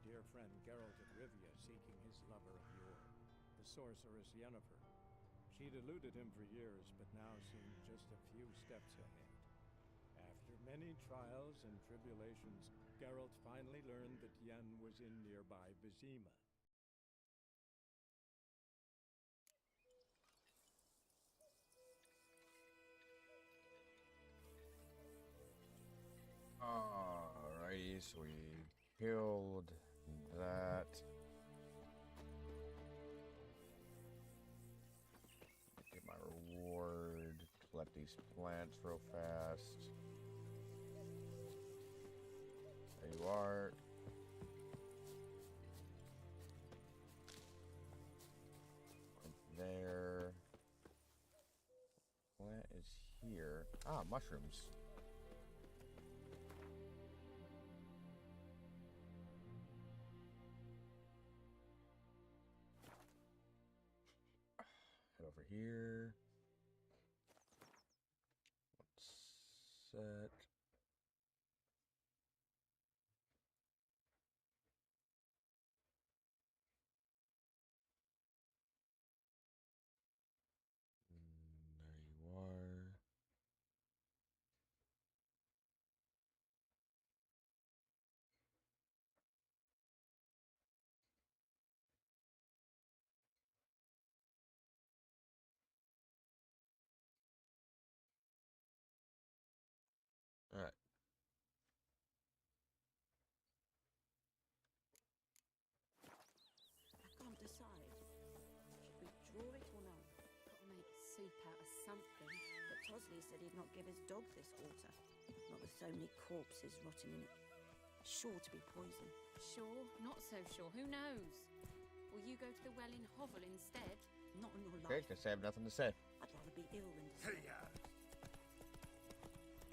dear friend Geralt of Rivia seeking his lover of yore, the sorceress Yennefer. She'd eluded him for years, but now seemed just a few steps ahead. After many trials and tribulations, Geralt finally learned that Yen was in nearby Vizima. Alrighty, so we killed that. Get my reward. Collect these plants real fast. There you are. There. Plant is here. Ah, mushrooms. Head over here. Set. There you are. All right. I can't decide. Should we draw it or not? Gotta make soup out of something. But Tosley said he'd not give his dog this water. Not with so many corpses rotting in it. Sure to be poison. Sure, not so sure. Who knows? Will you go to the well in Hovel instead? Not on your Okay, life. guess I have nothing to say. I'd rather be ill than despair. Hiya!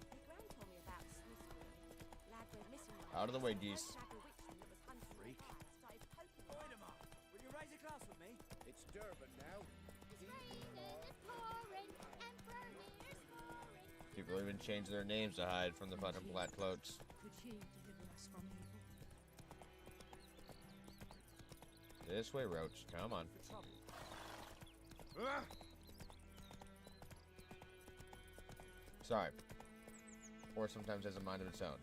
My gran told me about Smithfield. Lad went missing one. Out of the way, geese. Freak. Point 'em up. Will you raise a glass with me? It's Durban now. People even change their names to hide from the fucking black cloaks. Could she deliver us from evil? This way, Roach. Come on. Sorry. Or sometimes has a mind of its own.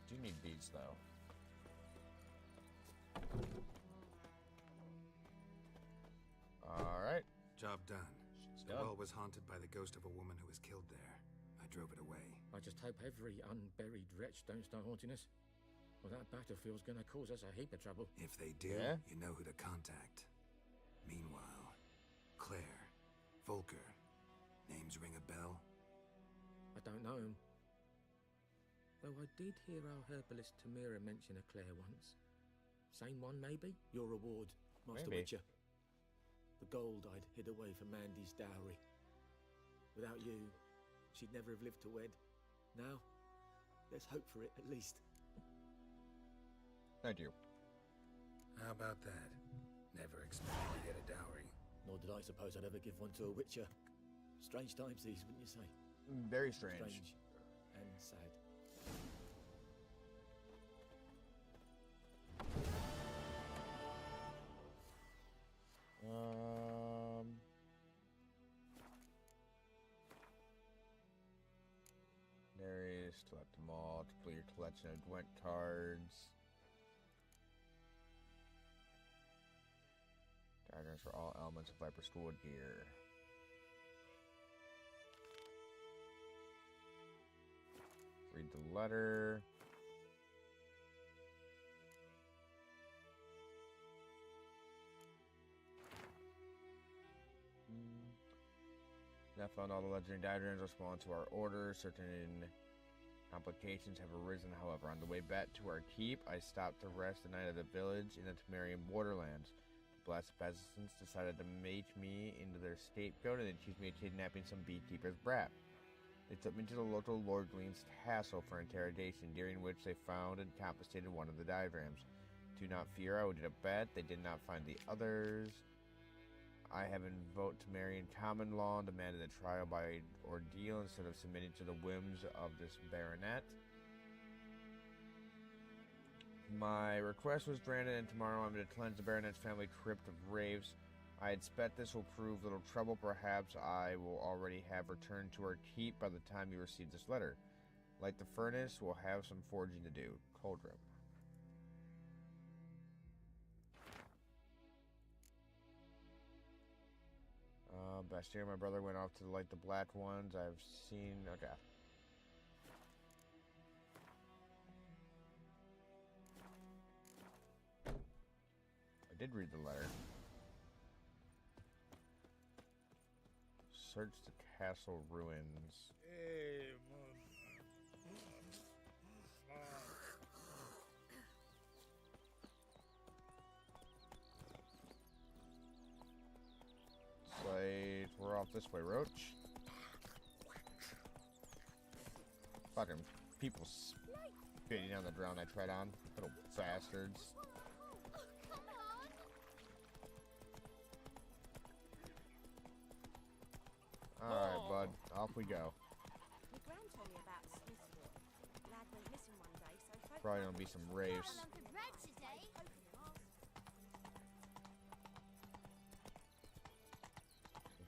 Do need beads, though. Alright. Job done. It's The done. well was haunted by the ghost of a woman who was killed there. I drove it away. I just hope every unburied wretch don't start haunting us. Well, that battlefield's gonna cause us a heap of trouble. If they do, Yeah? you know who to contact. Meanwhile, Claire, Volker, names ring a bell? I don't know him. Though I did hear our herbalist Tamira mention a Claire once. Same one, maybe? Your reward, Master Maybe. Witcher. The gold I'd hid away for Mandy's dowry. Without you, she'd never have lived to wed. Now, there's hope for it, at least. Thank you. How about that? Never expected to get a dowry. Nor did I suppose I'd ever give one to a Witcher. Strange times these, wouldn't you say? Very strange. Strange and sad. There is, collect them all, complete your collection of Gwent cards. Diagrams for all elements of Viper School gear. Read the letter. Now found all the legendary diagrams respond to our order. Certain complications have arisen, however. On the way back to our keep, I stopped to rest the night at the village in the Temerian borderlands. The blessed peasants decided to make me into their scapegoat and accused me of kidnapping some beekeeper's brat. They took me to the local Lord Glean's castle for interrogation, during which they found and confiscated one of the diagrams. Do not fear, I will get a bet. They did not find the others. I have invoked Temerian common law and demanded a trial by ordeal instead of submitting to the whims of this baronet. My request was granted, and tomorrow I'm to cleanse the Baronet's family crypt of raves. I expect this will prove little trouble. Perhaps I will already have returned to our keep by the time you receive this letter. Light the furnace, we'll have some forging to do. Coldrum. Bastir, my brother went off to light the black ones. I've seen... Okay. I did read the letter. Search the castle ruins. Hey, Like, we're off this way, Roach. Fucking people spitting on the ground I tread on. Little bastards. Alright, bud. Off we go. My gran told me about Smithsville. Lad went missing one day, so folk Probably gonna be some raves.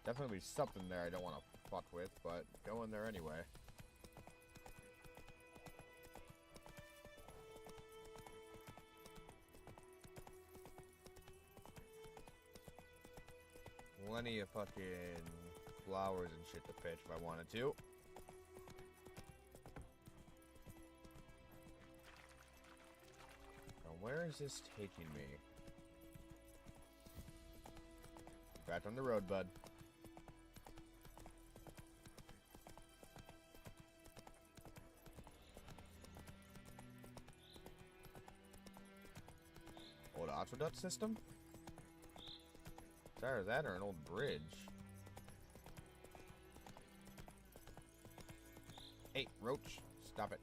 Definitely something there I don't want to fuck with, but go in there anyway. Plenty of fucking flowers and shit to pitch if I wanted to. Now where is this taking me? Back on the road, bud. Old aqueduct system? It's either that or an old bridge. Hey, Roach, stop it.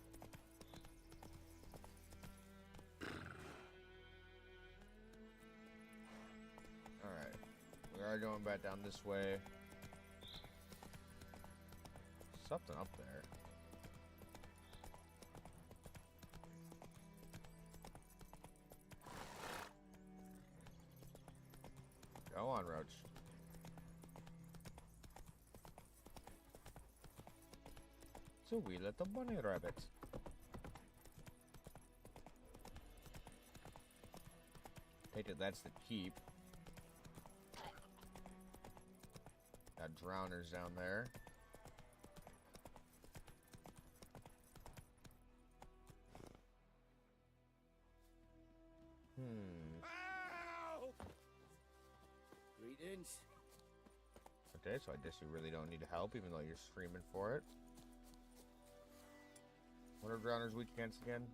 Alright, we are going back down this way. Something up there. Go on, Roach. So we let the bunny rabbit. Take it, that's the keep. Got drowners down there. Greetings. Okay, so I guess you really don't need help, even though you're screaming for it. What are drowners weak against again?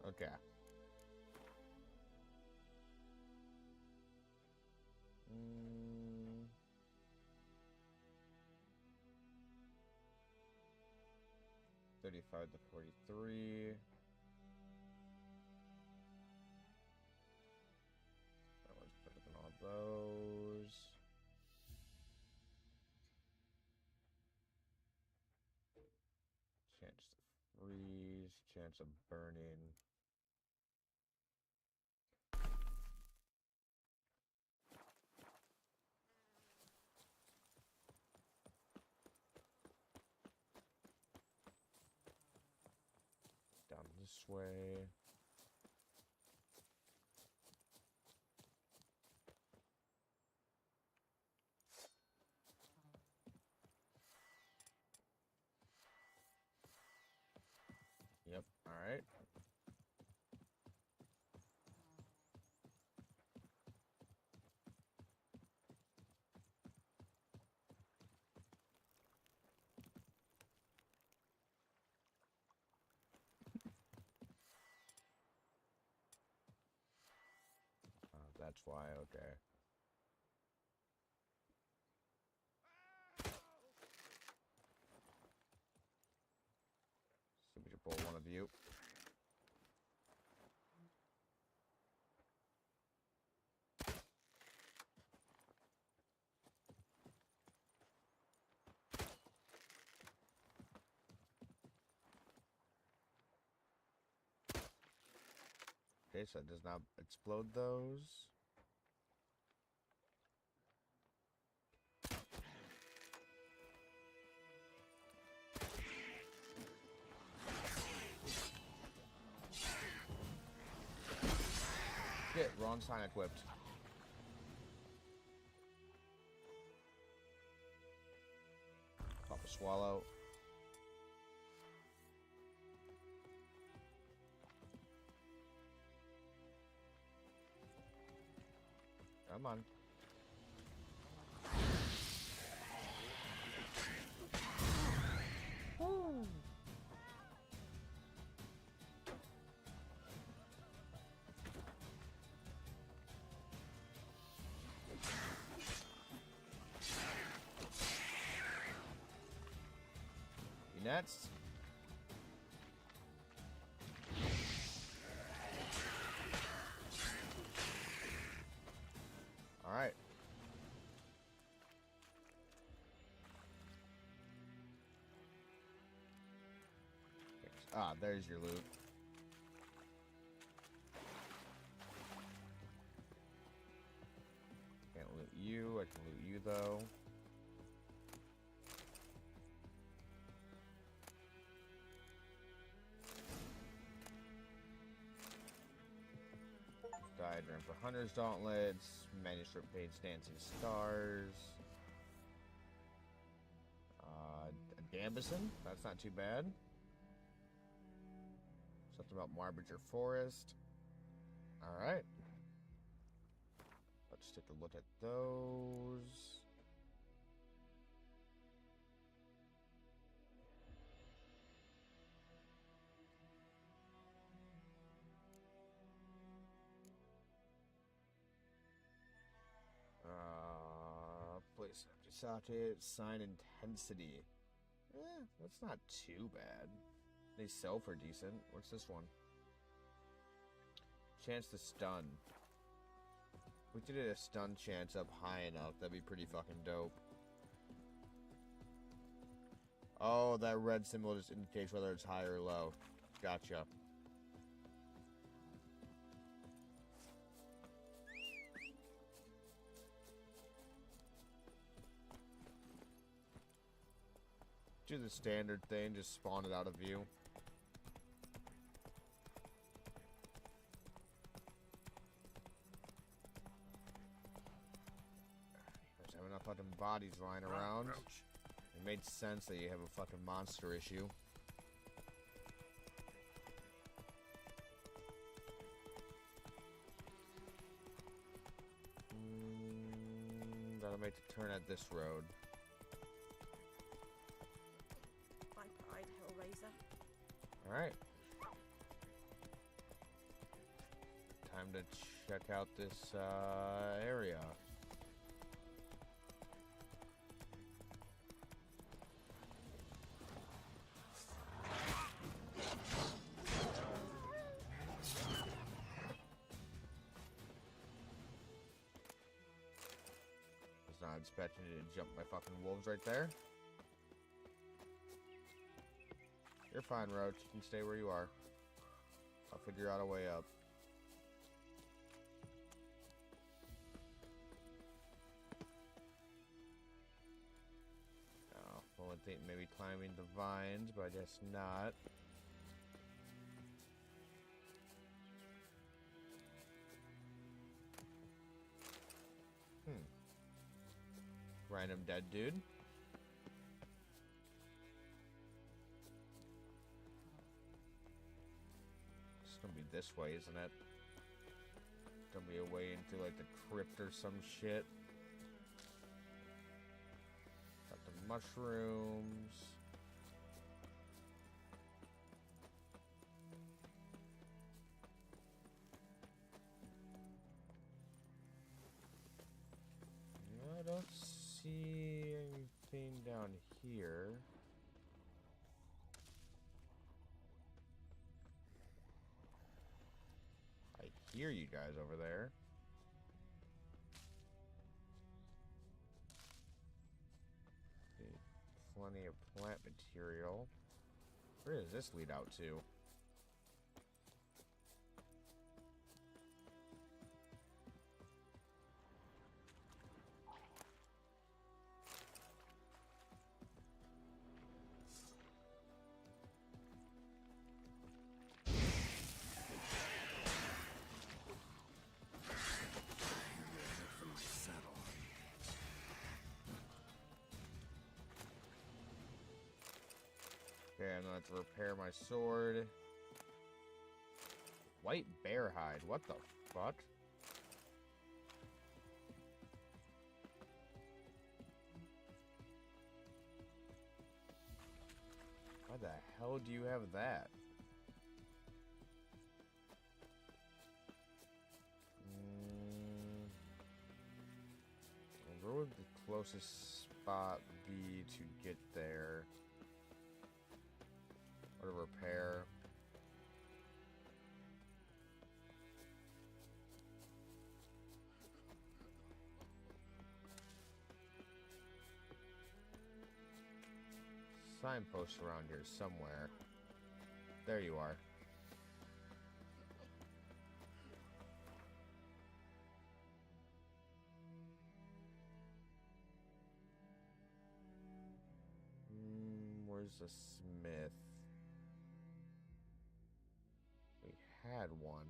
Okay. 35 to 43. That one's better than all those. Chance to freeze, chance of burning. Down this way. Yep, all right. That's why, okay. So we should pull one of you. Okay, so it does not explode those. Shit, wrong sign equipped. Pop a swallow. Come on. You next? All right. Ah, there's your loot. Can't loot you. I can loot you though. Diagram for Hunter's Gauntlets. Manuscript page Dancing Stars. A Gambison. That's not too bad. Something about Marbiger Forest. Alright. Let's take a look at those. Place socket, sign intensity. That's not too bad. They sell for decent. What's this one? Chance to stun. If we did a stun chance up high enough, that'd be pretty fucking dope. Oh, that red symbol just indicates whether it's high or low. Gotcha. Do the standard thing, just spawn it out of view. There's have enough fucking bodies lying around. Roach. It made sense that you have a fucking monster issue. Gotta make the turn at this road. Viper-eyed Hellraiser. Alright. Time to check out this area. Was not expecting you to jump my fucking wolves right there. You're fine, Roach. You can stay where you are. I'll figure out a way up. Oh, well, I think maybe climbing the vines, but I guess not. Random dead dude. It's gonna be this way, isn't it? Gonna be a way into like the crypt or some shit. Got the mushrooms. I don't see anything down here. I hear you guys over there. Plenty of plant material. Where does this lead out to? I'm gonna have to repair my sword. White bear hide. What the fuck? Why the hell do you have that? Where would the closest spot be to get there? Or to repair? Signpost around here somewhere. There you are. Where's the smith? We had one.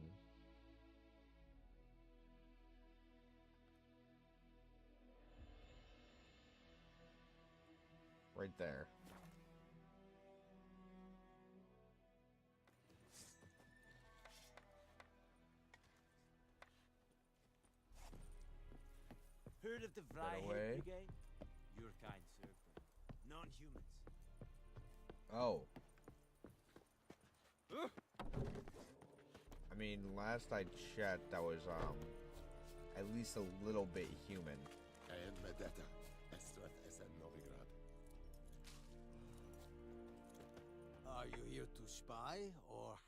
Right there. Heard of the Get Vryhead away. Brigade? Your kind served them. Non-humans. Oh. I mean, last I checked, that was, at least a little bit human. Are you here to spy, or...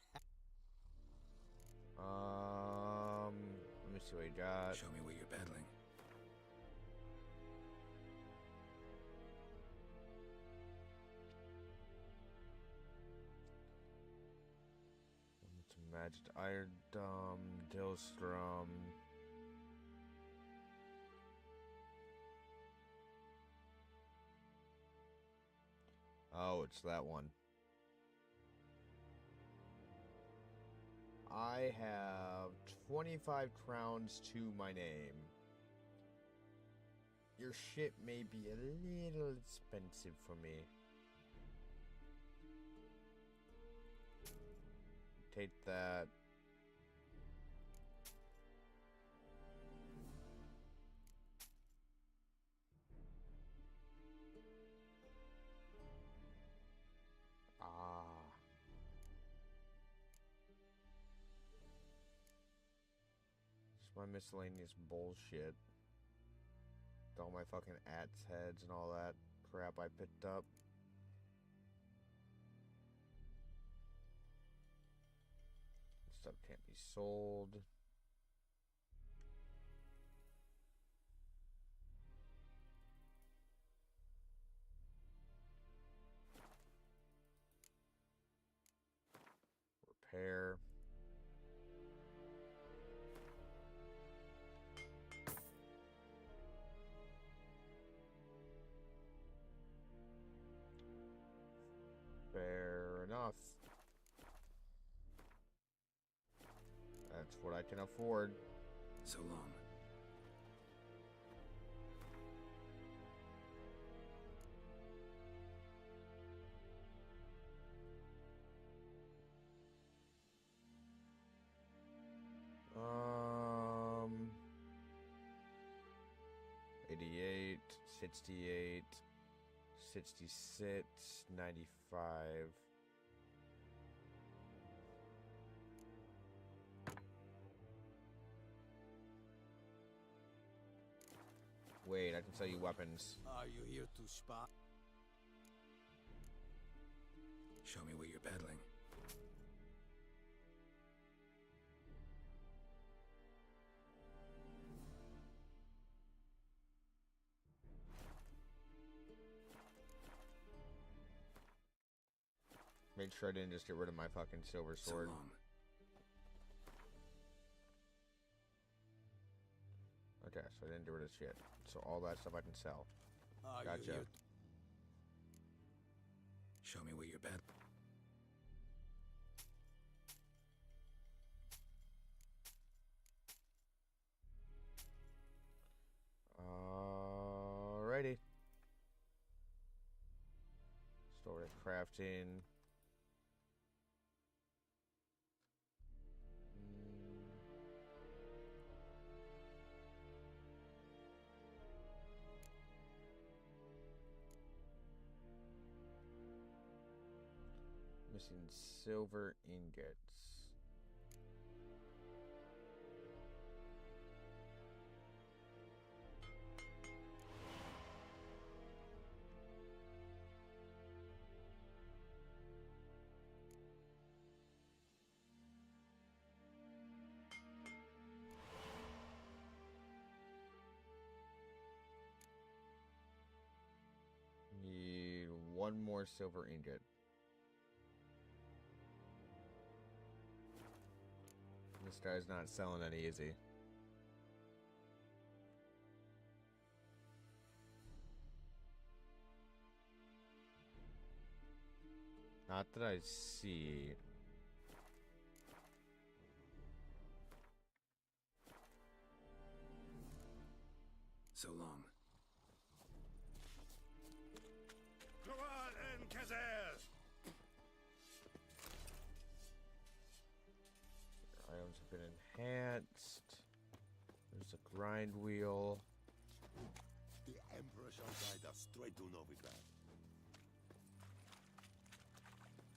Let me see what you got. Show me what you're peddling. It's a magic iron, Dillstrom. Oh, it's that one. I have 25 crowns to my name. Your ship may be a little expensive for me. Take that. It's my miscellaneous bullshit. All my fucking ats heads and all that crap I picked up. Stuff can't be sold. Repair. Fair enough. That's what I can afford. So long. Um, 88, 68, 66, 95. Wait, I can sell you weapons. Are you here to spy? Show me what you're peddling. Make sure I didn't just get rid of my fucking silver sword. So long. Okay, so I didn't get rid of shit. So all that stuff I can sell. Are Gotcha. you here? Show me what you're peddling. Alrighty. Storage crafting. in silver ingots. Need one more silver ingot. This guy's not selling any, is he? Not that I see. So long. Items have been enhanced. There's a grind wheel. The Emperor shall guide us straight to Novigrad.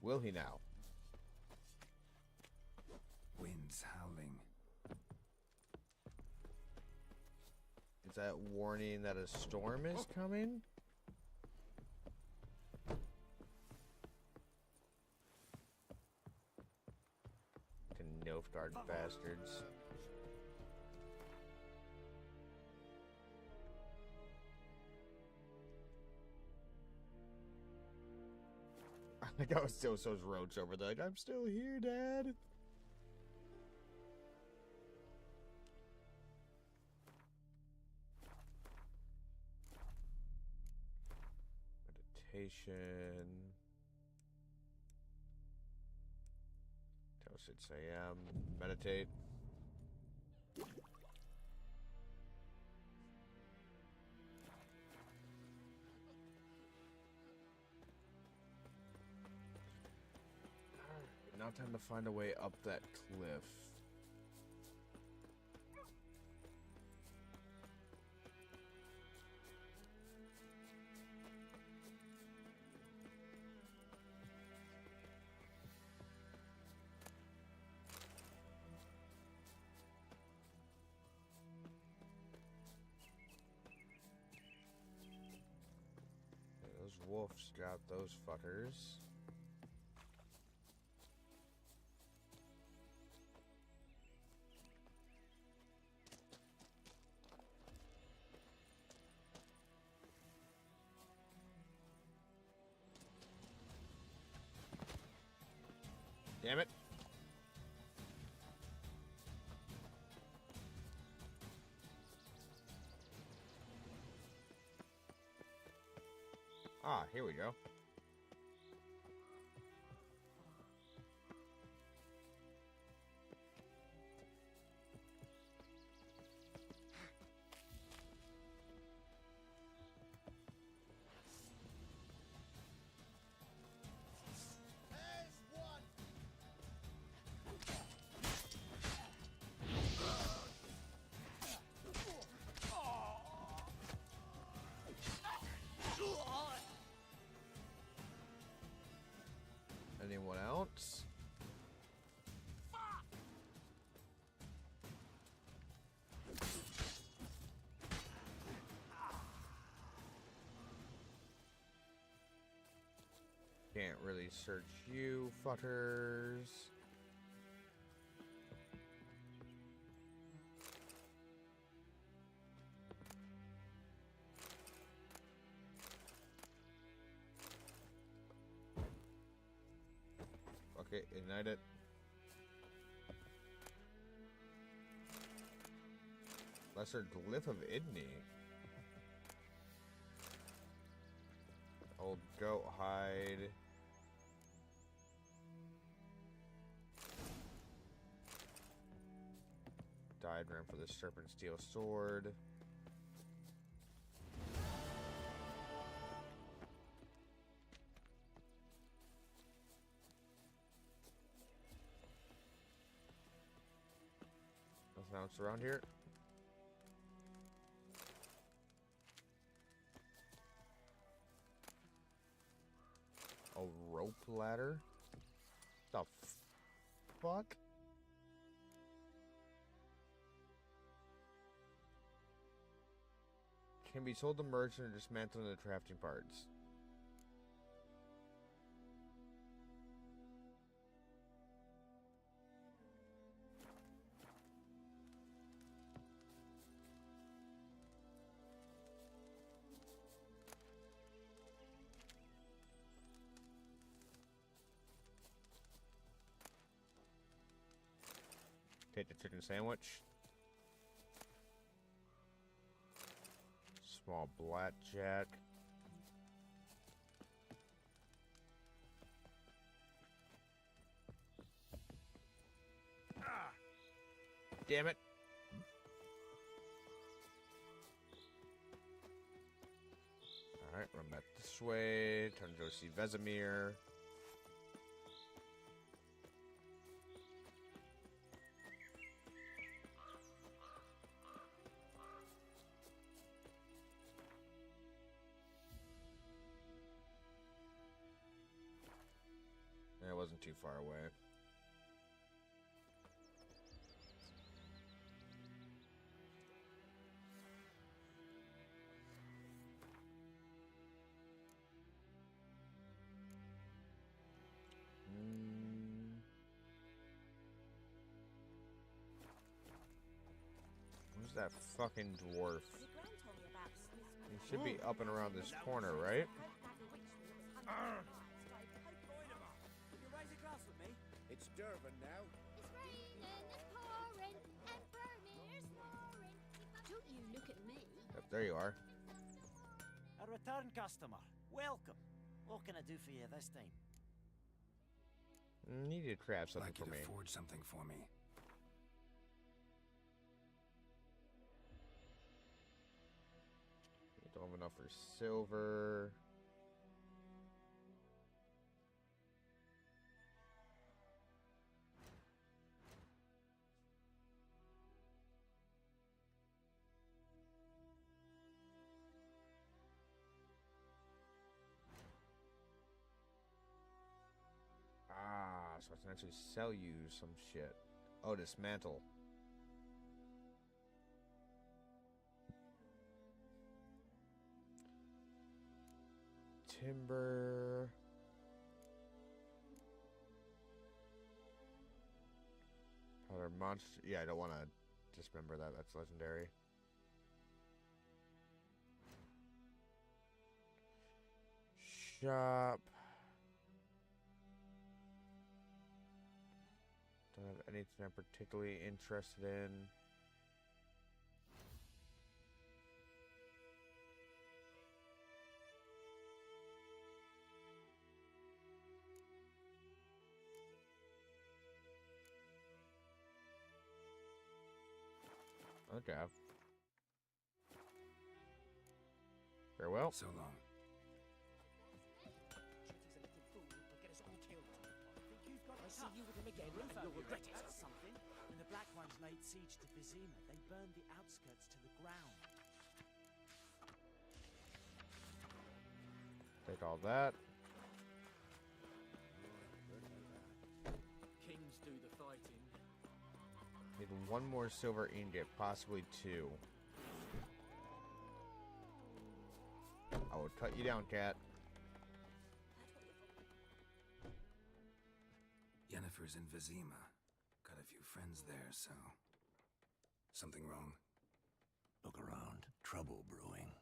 Will he now? Winds howling. Is that warning that a storm is coming? Nilfgaard bastards. I think I was still so Roach over there. Like, I'm still here, Dad. Meditation. Till 6 a.m. Meditate. Now time to find a way up that cliff. Those wolves got those fuckers. Damn it. Ah, here we go. Anyone else? Can't really search you, fuckers. Okay, ignite it. Lesser Glyph of Idni. Old goat hide. Diagram for the serpent steel sword. Nothing else around here. A rope ladder. The fuck? Can be sold to merchant or dismantled into crafting parts. Take the chicken sandwich. Small blackjack. Ah! Damn it. Alright, run back this way. Turn to go see Vesemir. It wasn't too far away. Where's that fucking dwarf? He should be up and around this corner, right? It's Durban now. It's raining, it's pouring, and Vermeer's snoring. Don't you look at me. Yep, there you are. A return customer. Welcome. What can I do for you this time? Need to craft something I'd like for you me. to forge something for me. Don't have enough for silver. Ah, so I can actually sell you some shit. Oh, dismantle. Timber. Powder monster. Yeah, I don't want to dismember that. That's legendary. Shop. Don't have anything I'm particularly interested in. Okay. Farewell. So long. I see you with him again, and you'll regret it. That's something. When the Black Ones laid siege to Vizima, they burned the outskirts to the ground. Take all that. Kings do the fighting. Need one more silver ingot, possibly two. I will cut you down, cat. Yennefer's in Vizima. Got a few friends there, so... Something wrong? Look around. Trouble brewing.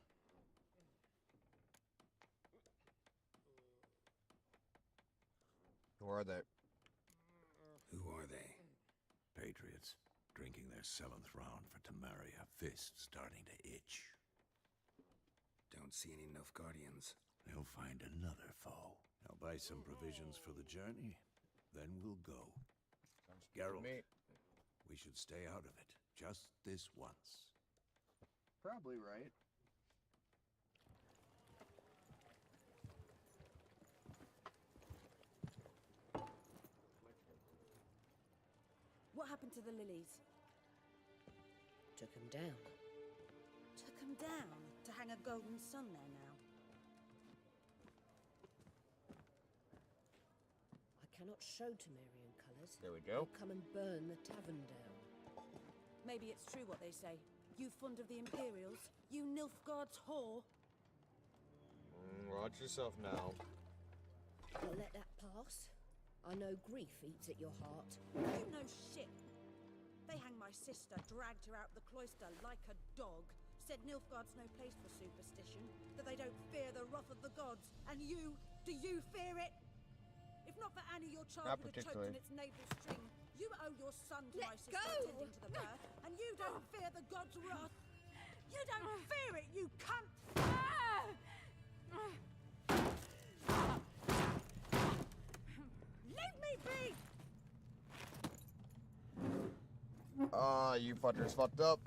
Who are they? Who are they? Patriots. Drinking their 7th round for Temeria. Fists starting to itch. Don't see any Nilfgaardians. They'll find another foe. Now buy some provisions for the journey. Then we'll go. Geralt, we should stay out of it. Just this once. Probably right. What happened to the lilies? Took him down. Took them down to hang a golden sun there now. I cannot show Temerian colours, There we go. they'll come and burn the tavern down. Maybe it's true what they say. You fond of the Imperials? You Nilfgaard's whore? Watch yourself now. You'll let that pass? I know grief eats at your heart. You know shit. They hang my sister, dragged her out the cloister like a dog. Said Nilfgaard's no place for superstition, that they don't fear the wrath of the gods. And you, do you fear it? If not for Annie, your child would have choked in its navel string. You owe your son to my sister attending to the birth, and you don't fear the gods' wrath. You don't fear it, you cunt! Leave me be! You fuckers fucked up.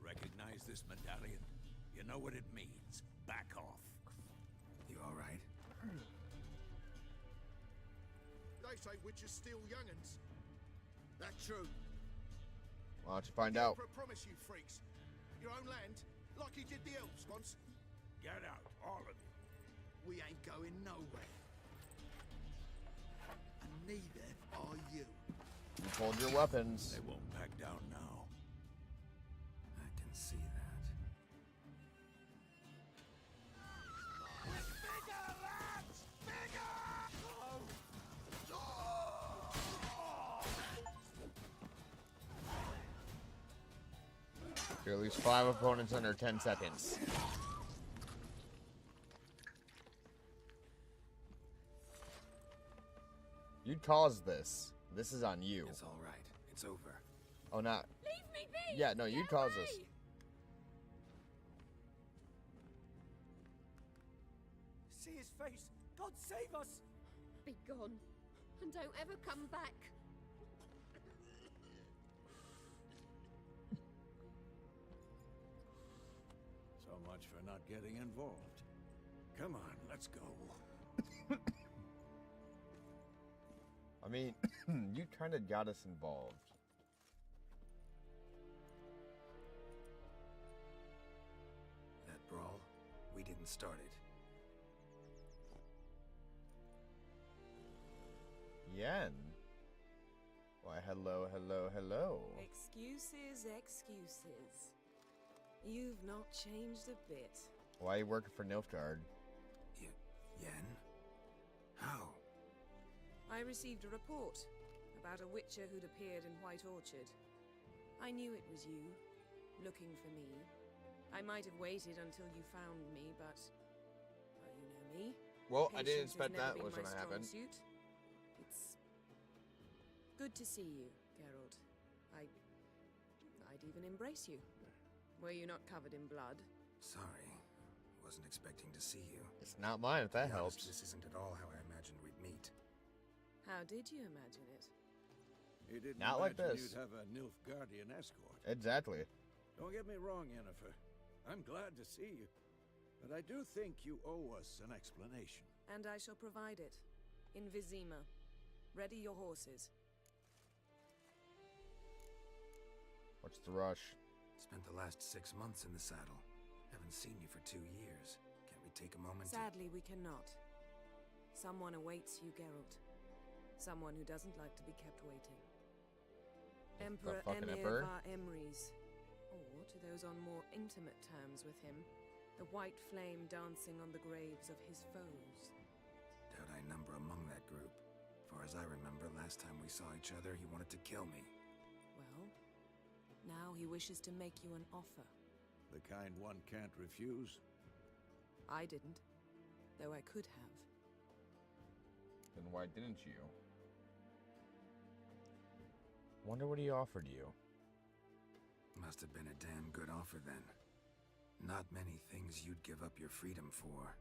Recognize this medallion? You know what it means. Back off. You all right? They say witches steal young'uns. That true? Why don't you find out? I promise you, freaks. Your own land, like he did the elves once. Get out, all of you. We ain't going nowhere. And neither are you. You hold your weapons. They won't back down now. I can see that. Bigger, lads! Bigger! There are at least 5 opponents under 10 seconds. You caused this. This is on you. It's all right. It's over. Oh, not. Leave me be! Yeah, no, you Get caused away! this. See his face! God save us! Be gone, and don't ever come back. So much for not getting involved. Come on, let's go. I mean, you kind of got us involved. That brawl, we didn't start it. Yen. Why, hello, hello, hello. Excuses, excuses. You've not changed a bit. Why are you working for Nilfgaard? Yen? How? I received a report about a witcher who'd appeared in White Orchard. I knew it was you, looking for me. I might have waited until you found me, but... well, you know me. Well, I didn't Patience has expect never that been was my going to strong happen. suit. It's good to see you, Geralt. I'd even embrace you. Were you not covered in blood? Sorry. Wasn't expecting to see you. It's not mine, if that To be honest, helps. This isn't at all how I imagined we'd meet. How did you imagine it? You didn't Not like imagine this. you'd have a Nilfgaardian escort. Exactly. Don't get me wrong, Yennefer. I'm glad to see you. But I do think you owe us an explanation. And I shall provide it. In Vizima. Ready your horses. What's the rush? Spent the last 6 months in the saddle. Haven't seen you for 2 years. Can't we take a moment Sadly, we cannot. Someone awaits you, Geralt. Someone who doesn't like to be kept waiting. Emperor fucking Emir emperor? var Emrys. Or, to those on more intimate terms with him, the white flame dancing on the graves of his foes. Doubt I number among that group. Far as I remember, last time we saw each other, he wanted to kill me. Well, now he wishes to make you an offer. The kind one can't refuse. I didn't, though I could have. Then why didn't you? Wonder what he offered you. Must have been a damn good offer then. Not many things you'd give up your freedom for,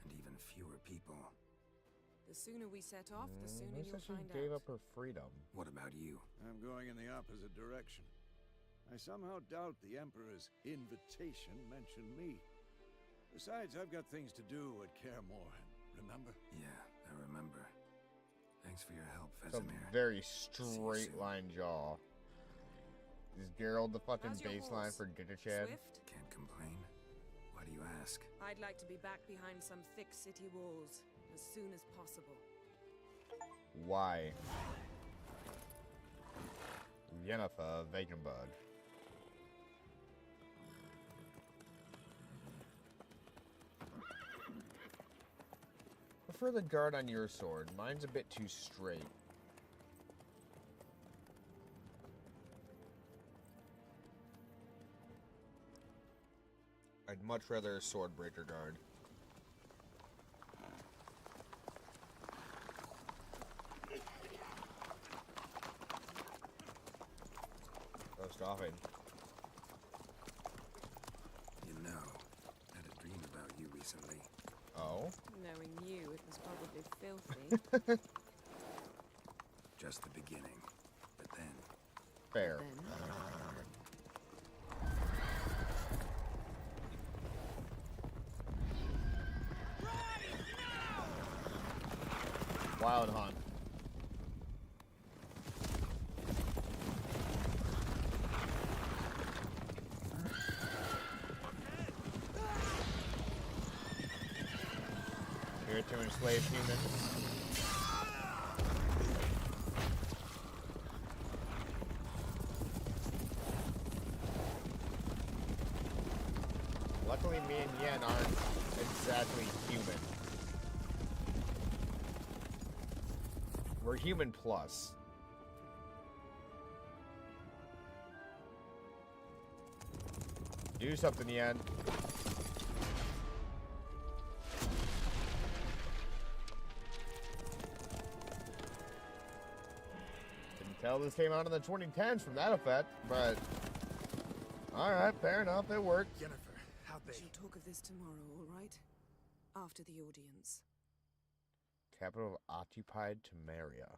and even fewer people. The sooner we set off, the sooner Who you'll said she find gave out. up her freedom? What about you? I'm going in the opposite direction. I somehow doubt the Emperor's invitation mentioned me. Besides, I've got things to do at Kaer Morhen, remember? Yeah, I remember. Thanks for your help, It's a Vesemir. very See you straight soon. line jaw. Is Geralt the fucking How's your baseline horse? for Giga Chad? Swift? Can't complain. Why do you ask? I'd like to be back behind some thick city walls as soon as possible. Why? Yennefer Vakenbud. Prefer the guard on your sword. Mine's a bit too straight. I'd much rather a swordbreaker guard. Oh, stop it. You know, I had a dream about you recently. Oh? Knowing you, it was probably filthy. Just the beginning. But then... Fair. Wild Hunt. Here to enslave humans. Luckily, me and Yen aren't exactly human. We're human plus. Do something, Yen. Didn't tell this came out in the 2010s from that effect, but... Alright, fair enough, it worked. Jennifer, how'd they... We'll talk of this tomorrow, all right? After the audience. Capital of occupied Temeria.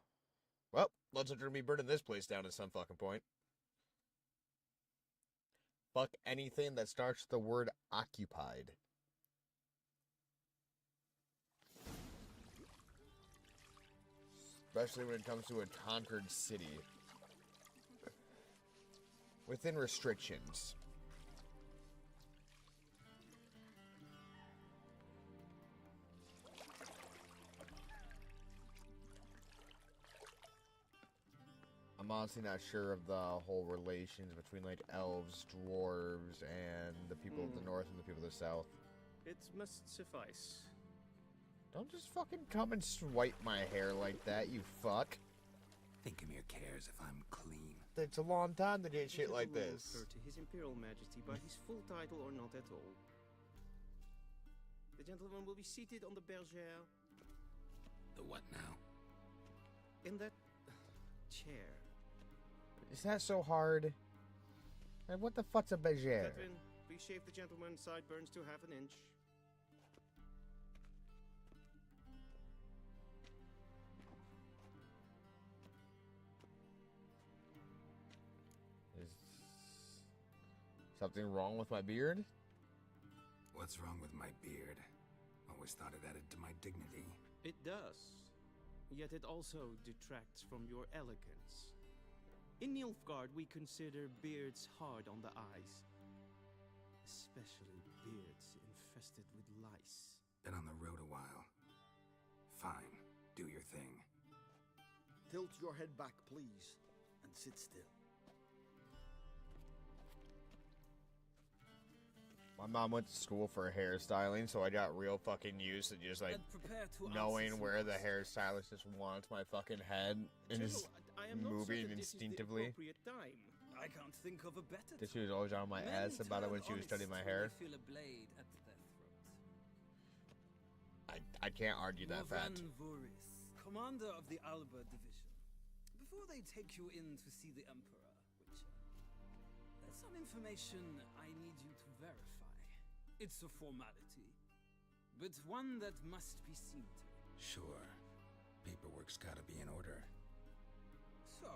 Well, looks like we're gonna be burning this place down at some fucking point. Fuck anything that starts with the word occupied. Especially when it comes to a conquered city. Within restrictions. I'm honestly not sure of the whole relations between, like, elves, dwarves, and the people of the north and the people of the south. It must suffice. Don't just fucking come and swipe my hair like that, you fuck. Think Emir cares if I'm clean. It's a long time to get shit like this. Refer to His Imperial Majesty by his full title or not at all. The gentleman will be seated on the bergère. The what now? In that chair. Is that so hard? And what the fuck's a bergère? Catherine, please shave the gentleman's sideburns to half an inch. Is something wrong with my beard? What's wrong with my beard? Always thought it added to my dignity. It does. Yet it also detracts from your elegance. In Nilfgaard, we consider beards hard on the eyes. Especially beards infested with lice. Been on the road a while. Fine, do your thing. Tilt your head back, please, and sit still. My mom went to school for hairstyling, so I got real fucking used to just, like, knowing where the hairstylist just wants my fucking head and just moving instinctively. I can't think of a better She was always on my ass about it when she was studying my hair. Feel a blade at their throat. I can't argue that fact. Morvan Vuris, commander of the Alba division. Before they take you in to see the Emperor, Witcher, there's some information I need you to verify. It's a formality, but one that must be seen to. Sure. Paperwork's gotta be in order. So,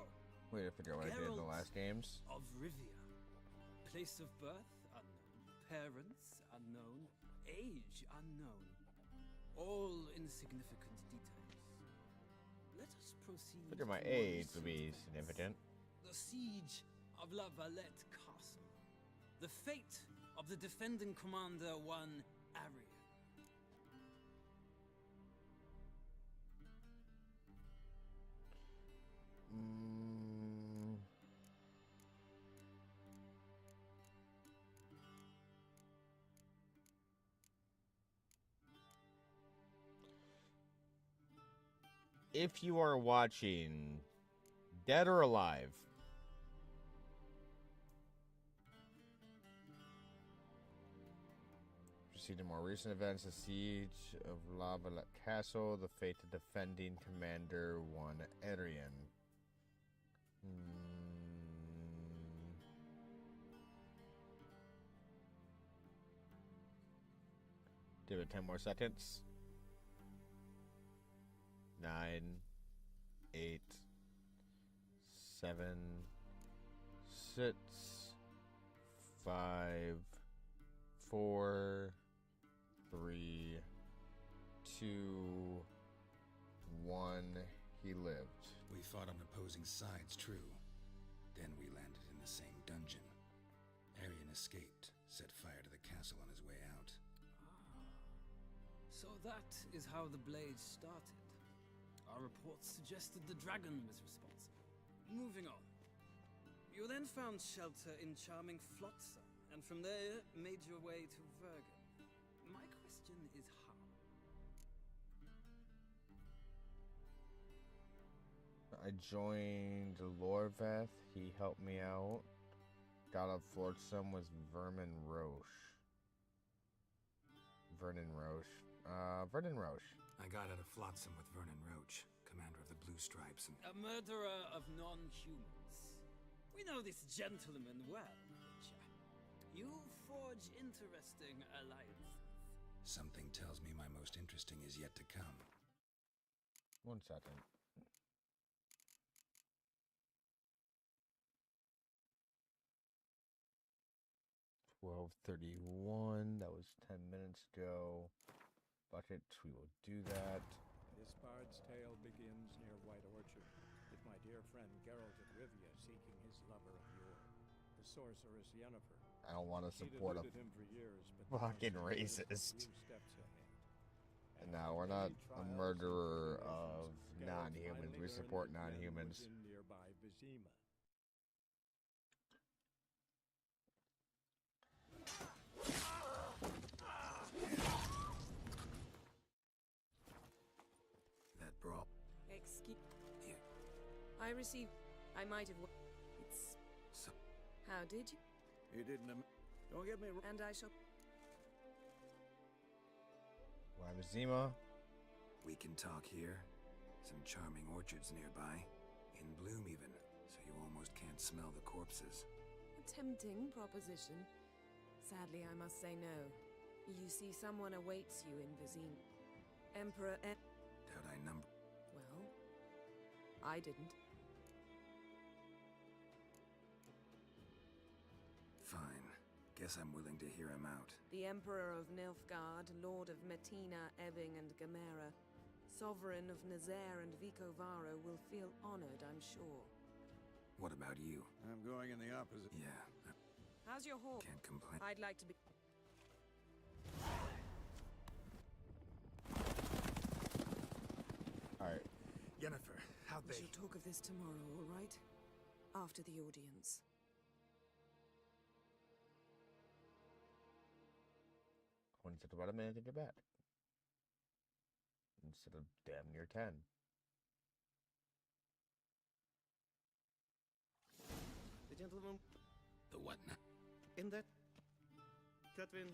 Wait to figure out what I did in the last games. of Rivia. Place of birth unknown. Parents unknown. Age unknown. All insignificant details. Let us proceed. Figure my to more age would be recent significant. events. The siege of La Valette Castle. The fate of the defending commander, one Arian. if you are watching, dead or alive, proceeding more recent events, the siege of Lava Castle, the fate of defending Commander 1 Arian. Give it 10 more seconds. 9, 8, 7, 6, 5, 4, 3, 2, 1. He lived. We fought on opposing sides, true. Then we landed in the same dungeon. Arian escaped, set fire to the castle on his way out. So that is how the blade started. Our reports suggested the dragon was responsible. Moving on. You then found shelter in charming Flotsam, and from there made your way to Vergen. My question is how? I joined Lorveth. He helped me out. Got up Flotsam with Vernon Roach. Vernon Roach. I got out of Flotsam with Vernon Roach, commander of the Blue Stripes, and... A murderer of non-humans. We know this gentleman well, Witcher. You forge interesting alliances. Something tells me my most interesting is yet to come. 1 second. $12:31. That was 10 minutes ago. Bucket, we will do that. This bard's tale begins near White Orchard, with my dear friend Geralt of Rivia seeking his lover of yore, the sorceress Yennefer. I don't want to support a him for years, but fucking racist. And now we're not a murderer of non-humans. We support non-humans. In nearby Vizima. That brawl. Excuse... I received... I might have... It's... So... How did you? You didn't... Don't get me wrong. And I shall... Why Vizima? We can talk here. Some charming orchards nearby. In bloom even, so you almost can't smell the corpses. A tempting proposition. Sadly, I must say no. You see, someone awaits you in Vizima. Emperor Doubt I number... Well, I didn't. Fine. Guess I'm willing to hear him out. The Emperor of Nilfgaard, Lord of Metina, Ebbing, and Gamera, Sovereign of Nazaire and Vicovaro will feel honored, I'm sure. What about you? I'm going in the opposite. Yeah. How's your horse? Can't complain. I'd like to be... Alright. Yennefer, how'd We they... shall talk of this tomorrow, all right? After the audience. When it took about a minute to get back. Instead of damn near 10. The gentleman The what now? in that... Catherine...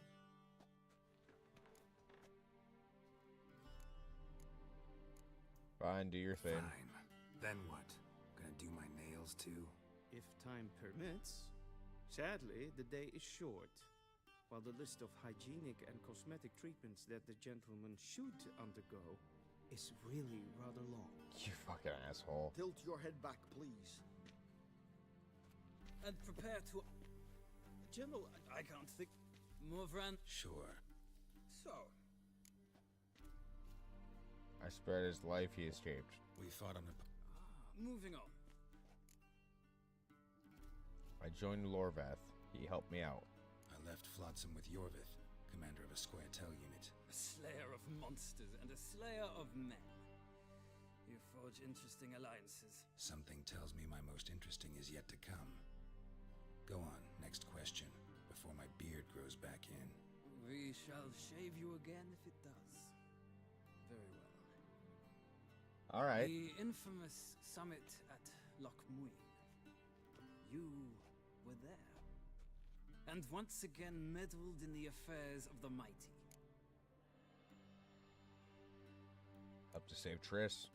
Fine, do your thing. Fine. Then what? Gonna do my nails too? If time permits. Sadly, the day is short. While the list of hygienic and cosmetic treatments that the gentleman should undergo is really rather long. You fucking asshole. Tilt your head back, please. And prepare to... General, I can't think... Morvran... Sure. So... I spared his life, he escaped. We fought on a... moving on. I joined Lorveth. He helped me out. I left Flotsam with Yorvith, commander of a Squaretel unit. A slayer of monsters and a slayer of men. You forge interesting alliances. Something tells me my most interesting is yet to come. Go on, next question, before my beard grows back in. We shall shave you again if it does. Very well. All right. The infamous summit at Loch Muin. You were there. And once again meddled in the affairs of the mighty. Up to save Triss.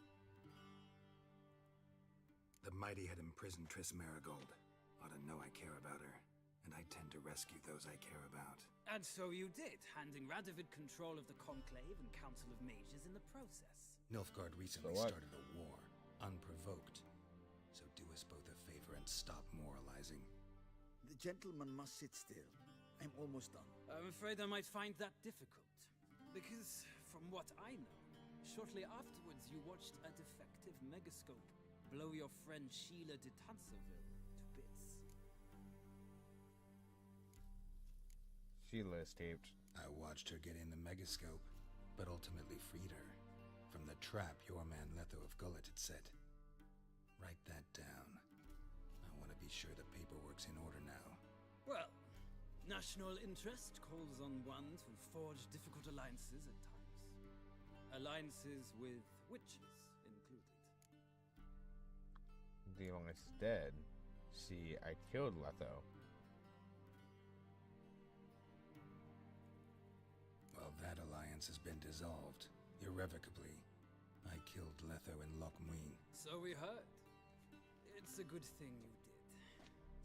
The mighty had imprisoned Triss Marigold. Ought to know I care about her, and I tend to rescue those I care about. And so you did, handing Radovid control of the Conclave and Council of Mages in the process. Nilfgaard recently started a war, unprovoked. So do us both a favor and stop moralizing. The gentleman must sit still. I'm almost done. I'm afraid I might find that difficult. Because, from what I know, shortly afterwards you watched a defective megascope blow your friend Sheila de Tanserville to bits. Sheila escaped. I watched her get in the megascope, but ultimately freed her from the trap your man Letho of Gullet had set. Write that down. I want to be sure the paperwork's in order now. Well, national interest calls on one to forge difficult alliances at times. Alliances with witches included. The alliance is dead. See, I killed Letho. Well, that alliance has been dissolved, irrevocably. I killed Letho in Loch Muin. So we heard. It's a good thing you did.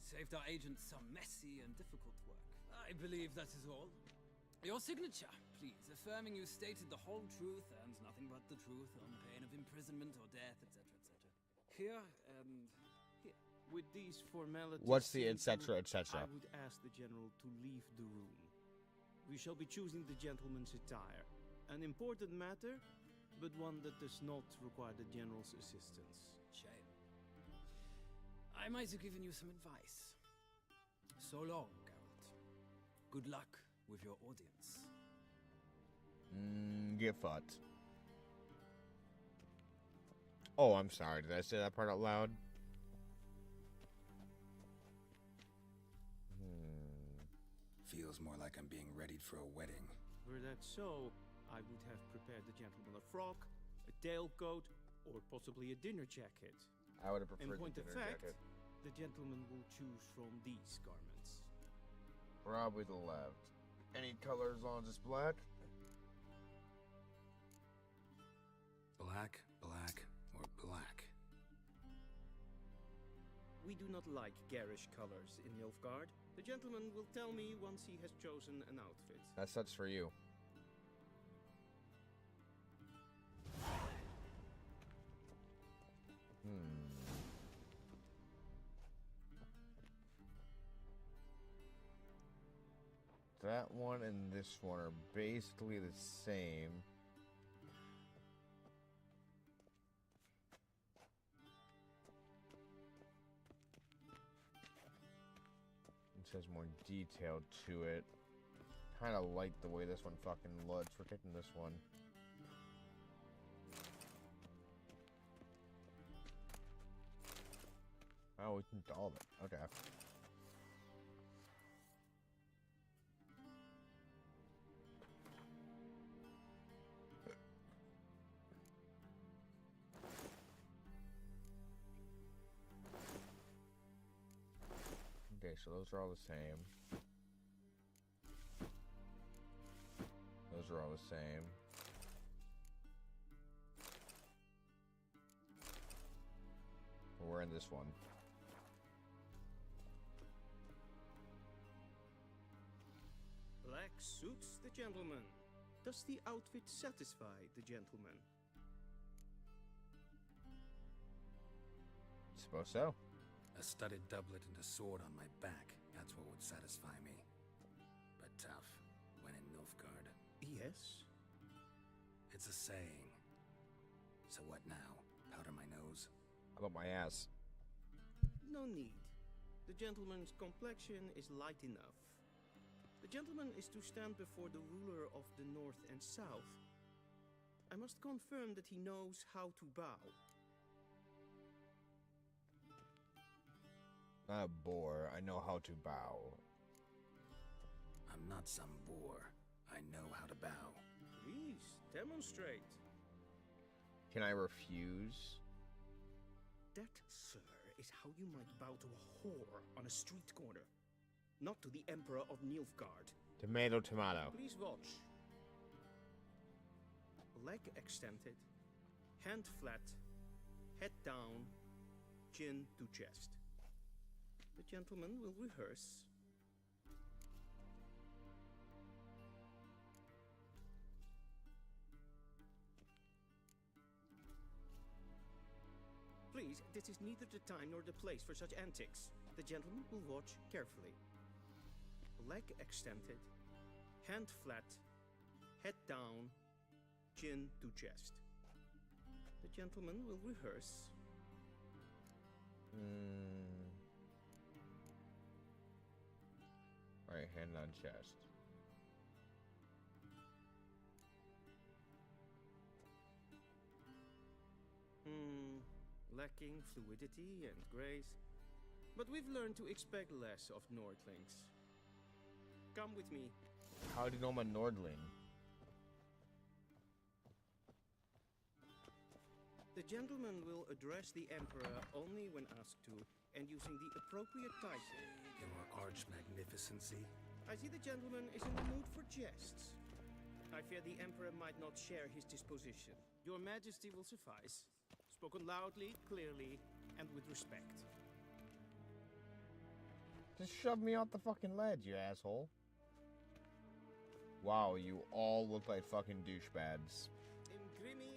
Saved our agents some messy and difficult work. I believe that is all. Your signature, please, affirming you stated the whole truth and nothing but the truth on pain of imprisonment or death, etc., etc. Here and here. With these formalities... What's the etc., etc.? I would ask the general to leave the room. We shall be choosing the gentleman's attire. An important matter, but one that does not require the general's assistance. Shame. I might have given you some advice. So long, Geralt. Good luck with your audience. Get fucked. Oh, I'm sorry. Did I say that part out loud? Feels more like I'm being readied for a wedding. Were that so, I would have prepared the gentleman a frock, a tailcoat, or possibly a dinner jacket. I would have preferred In point the of dinner fact, jacket. the gentleman will choose from these garments. Probably the left. Any colors on just black? Black, black, or black? We do not like garish colors in Nilfgaard. The gentleman will tell me once he has chosen an outfit. That's such for you. That one and this one are basically the same. It has more detail to it. Kind of like the way this one fucking looks. We're taking this one. Oh, we can doll it. Okay. Okay, so those are all the same. Those are all the same. We're in this one. Black suits the gentleman. Does the outfit satisfy the gentleman? Suppose so. A studded doublet and a sword on my back. That's what would satisfy me. But tough, when in Nilfgaard. Yes. It's a saying. So what now? Powder my nose? How about my ass? No need. The gentleman's complexion is light enough. The gentleman is to stand before the ruler of the North and South. I must confirm that he knows how to bow. Not a boar. I know how to bow. I'm not some boar. I know how to bow. Please, demonstrate. Can I refuse? That, sir, is how you might bow to a whore on a street corner. Not to the Emperor of Nilfgaard. Tomato, tomato. Please watch. Leg extended, hand flat, head down, chin to chest. The gentleman will rehearse. Please, this is neither the time nor the place for such antics. The gentleman will watch carefully. Leg extended, hand flat, head down, chin to chest. The gentleman will rehearse. Right hand on chest. Lacking fluidity and grace. But we've learned to expect less of Nordlings. Come with me. How do you know I'm a Nordling? The gentleman will address the Emperor only when asked to, and using the appropriate title. Your Arch Magnificency. I see the gentleman is in the mood for jests. I fear the Emperor might not share his disposition. Your Majesty will suffice. Spoken loudly, clearly, and with respect. Just shove me off the fucking ledge, you asshole. Wow, you all look like fucking douchebags.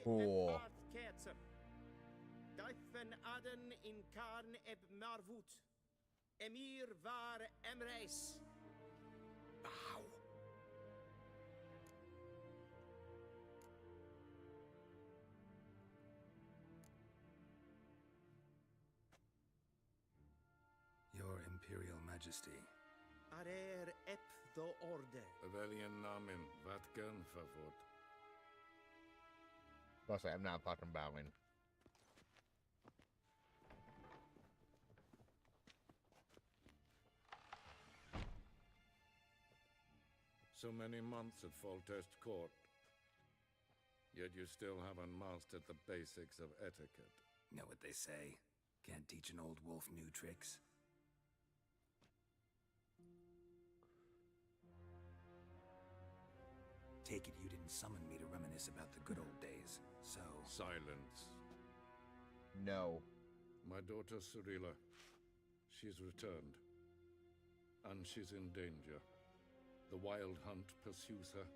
Cool. Daifen Aden in Karn eb Marvut. Emir var Emreis. Bow. Your Imperial Majesty. Arer ep the orde. Avelian namen, vatgan favor. Plus, I'm not fucking bowing. So many months at Foltest Court. Yet you still haven't mastered the basics of etiquette. Know what they say? Can't teach an old wolf new tricks. Take it you didn't summon me to reminisce about the good old days, so... Silence. No. My daughter Cyrilla. She's returned. And she's in danger. The Wild Hunt pursues her.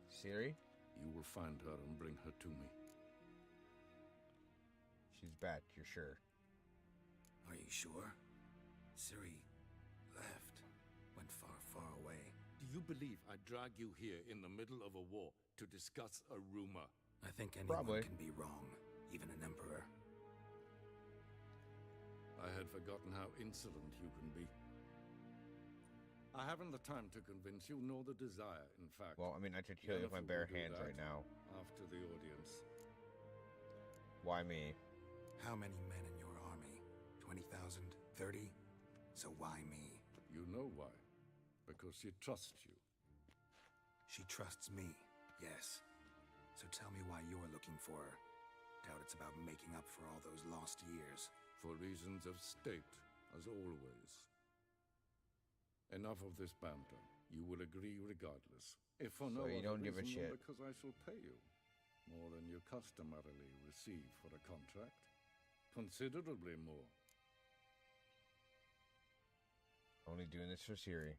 Ciri? You will find her and bring her to me. She's back, you're sure? Are you sure? Ciri left. Went far, far away. Do you believe I drag you here in the middle of a war to discuss a rumor? I think anyone Probably. can be wrong, even an emperor. I had forgotten how insolent you can be. I haven't the time to convince you, nor the desire, in fact. Well, I mean, I could kill you with my bare hands right now. After the audience. Why me? How many men in your army? 20,000? 30? So why me? You know why. Because she trusts you. She trusts me, yes. So tell me why you're looking for her. Doubt it's about making up for all those lost years. For reasons of state, as always. Enough of this banter. You will agree regardless. If for no So you other don't give a reason than shit. because I shall pay you. More than you customarily receive for a contract. Considerably more. Only doing this for Ciri.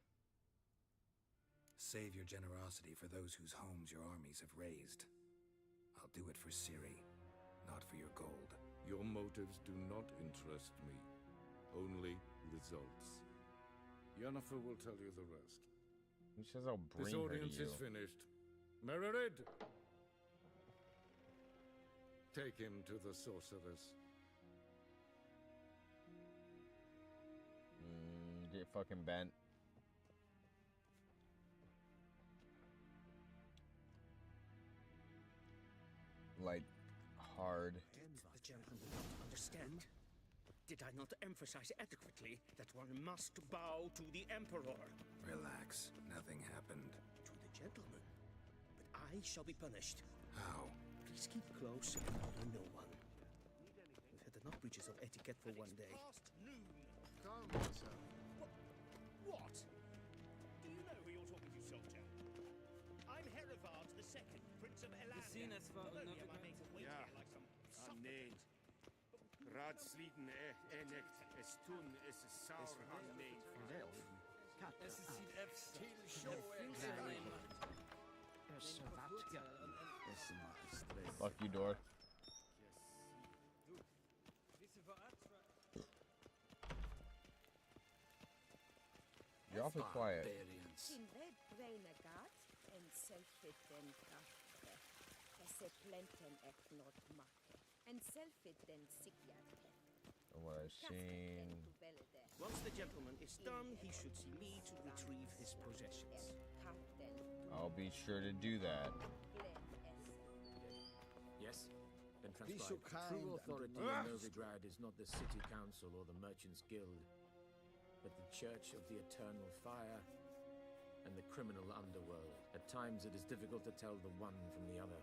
Save your generosity for those whose homes your armies have razed. I'll do it for Ciri, not for your gold. Your motives do not interest me. Only results. Yennefer will tell you the rest. Who says I'll bring This her audience to you? is finished. Mererid! Take him to the sorceress. Get fucking bent. Like, hard. The gentleman will not understand. Did I not emphasize adequately that one must bow to the Emperor? Relax, nothing happened. To the gentleman. But I shall be punished. How? Please keep close and bother no one. We've had enough breaches of etiquette for one day. Past noon. Calm yourself. What? Do you know who you're talking to, soldier? I'm Herivard II, Prince of Elandia. Although I make a wait here like some Nee. Raadsliden echt es tun es saur han nee. Es ist die Fs. Fuck you, door. You're awfully quiet. In red renegat en selfit den kaffe. Esse plenten ek not makke. En selfit den sikyate. From what I've seen. Once the gentleman is done, he should see me to retrieve his possessions. I'll be sure to do that. Yes? Then Be so transcribe. kind True and authority in Novigrad is not the city council or the merchants' guild, but the Church of the Eternal Fire and the criminal underworld. At times it is difficult to tell the one from the other.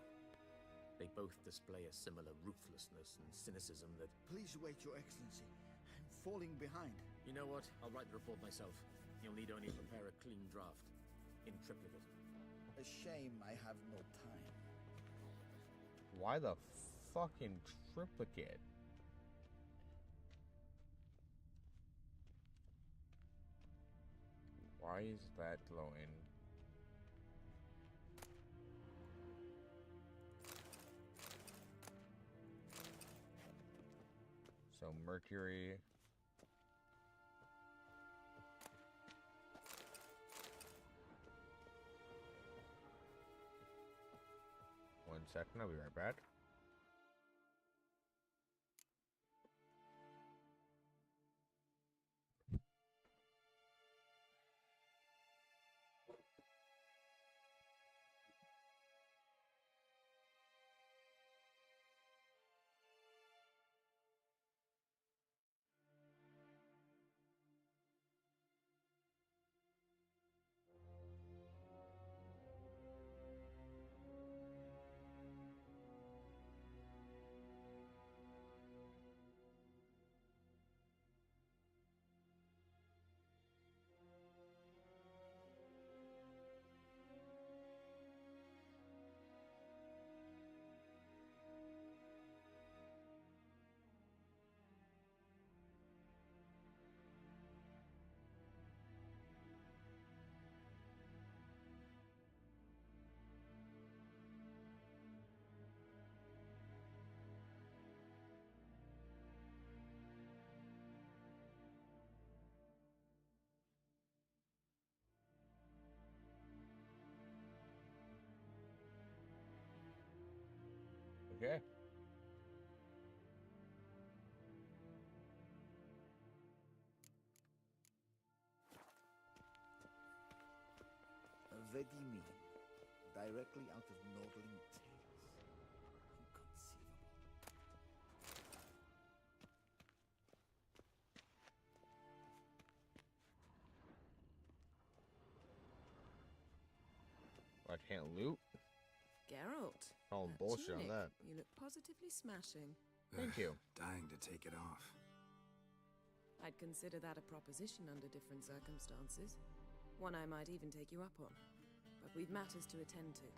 They both display a similar ruthlessness and cynicism that... Please wait, Your Excellency. I'm falling behind. You know what? I'll write the report myself. You'll need only prepare a clean draft. In triplicate. A shame I have no time. Why the fucking triplicate? Why is that glowing? So Mercury. One second, I'll be right back. Okay. A Vedimi, directly out of Nordling tales. Inconceivable. I can't loot? Geralt. Calling that bullshit on tunic, that. You look positively smashing. Thank you. Dying to take it off. I'd consider that a proposition under different circumstances. One I might even take you up on. But we've matters to attend to.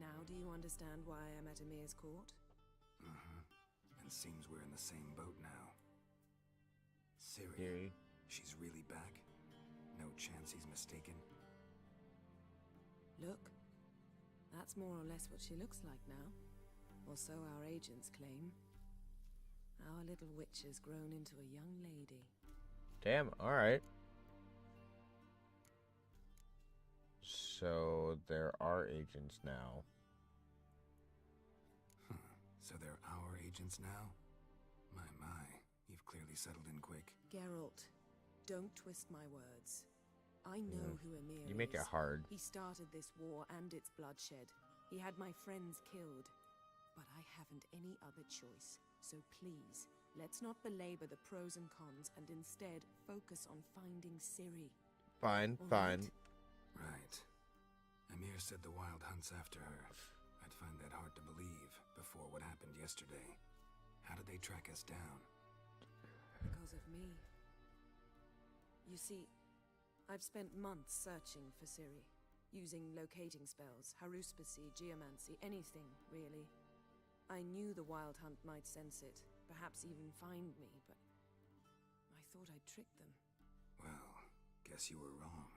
Now do you understand why I'm at Emir's court? And seems we're in the same boat now. Ciri. She's really back? No chance he's mistaken? Look. That's more or less what she looks like now. Or so our agents claim. Our little witch has grown into a young lady. Damn, alright. So there are agents now. So they're our agents now? My. You've clearly settled in quick. Geralt, don't twist my words. I know who Emir is. You make it hard. He started this war and its bloodshed. He had my friends killed. But I haven't any other choice. So please, let's not belabor the pros and cons and instead focus on finding Ciri. Fine, All fine. Right. Emir said the Wild hunt's after her. I'd find that hard to believe before what happened yesterday. How did they track us down? Because of me. You see, I've spent months searching for Ciri, using locating spells, haruspicy, geomancy, anything, really. I knew the Wild Hunt might sense it, perhaps even find me, but I thought I'd trick them. Well, guess you were wrong.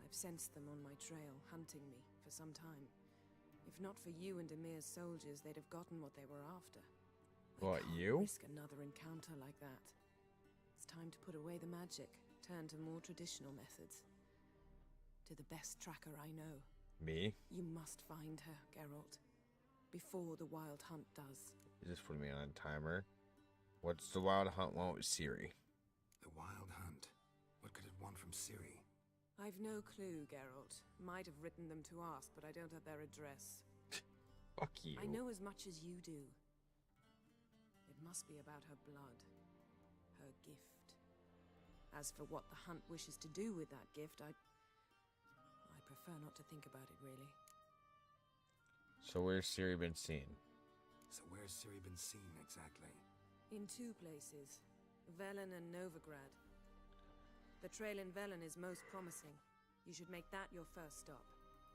I've sensed them on my trail, hunting me, for some time. If not for you and Emir's soldiers, they'd have gotten what they were after. What, I you? can't risk another encounter like that. It's time to put away the magic, turn to more traditional methods. To the best tracker I know. Me? You must find her, Geralt. Before the Wild Hunt does. You just put me on a timer. What's the Wild Hunt want with Ciri? The Wild Hunt? What could it want from Ciri? I've no clue, Geralt. Might have written them to ask, but I don't have their address. Fuck you. I know as much as you do. It must be about her blood. Her gift. As for what the Hunt wishes to do with that gift, I prefer not to think about it, really. So where's Ciri been seen? So where's Ciri been seen, exactly? In two places. Velen and Novigrad. The trail in Velen is most promising. You should make that your first stop.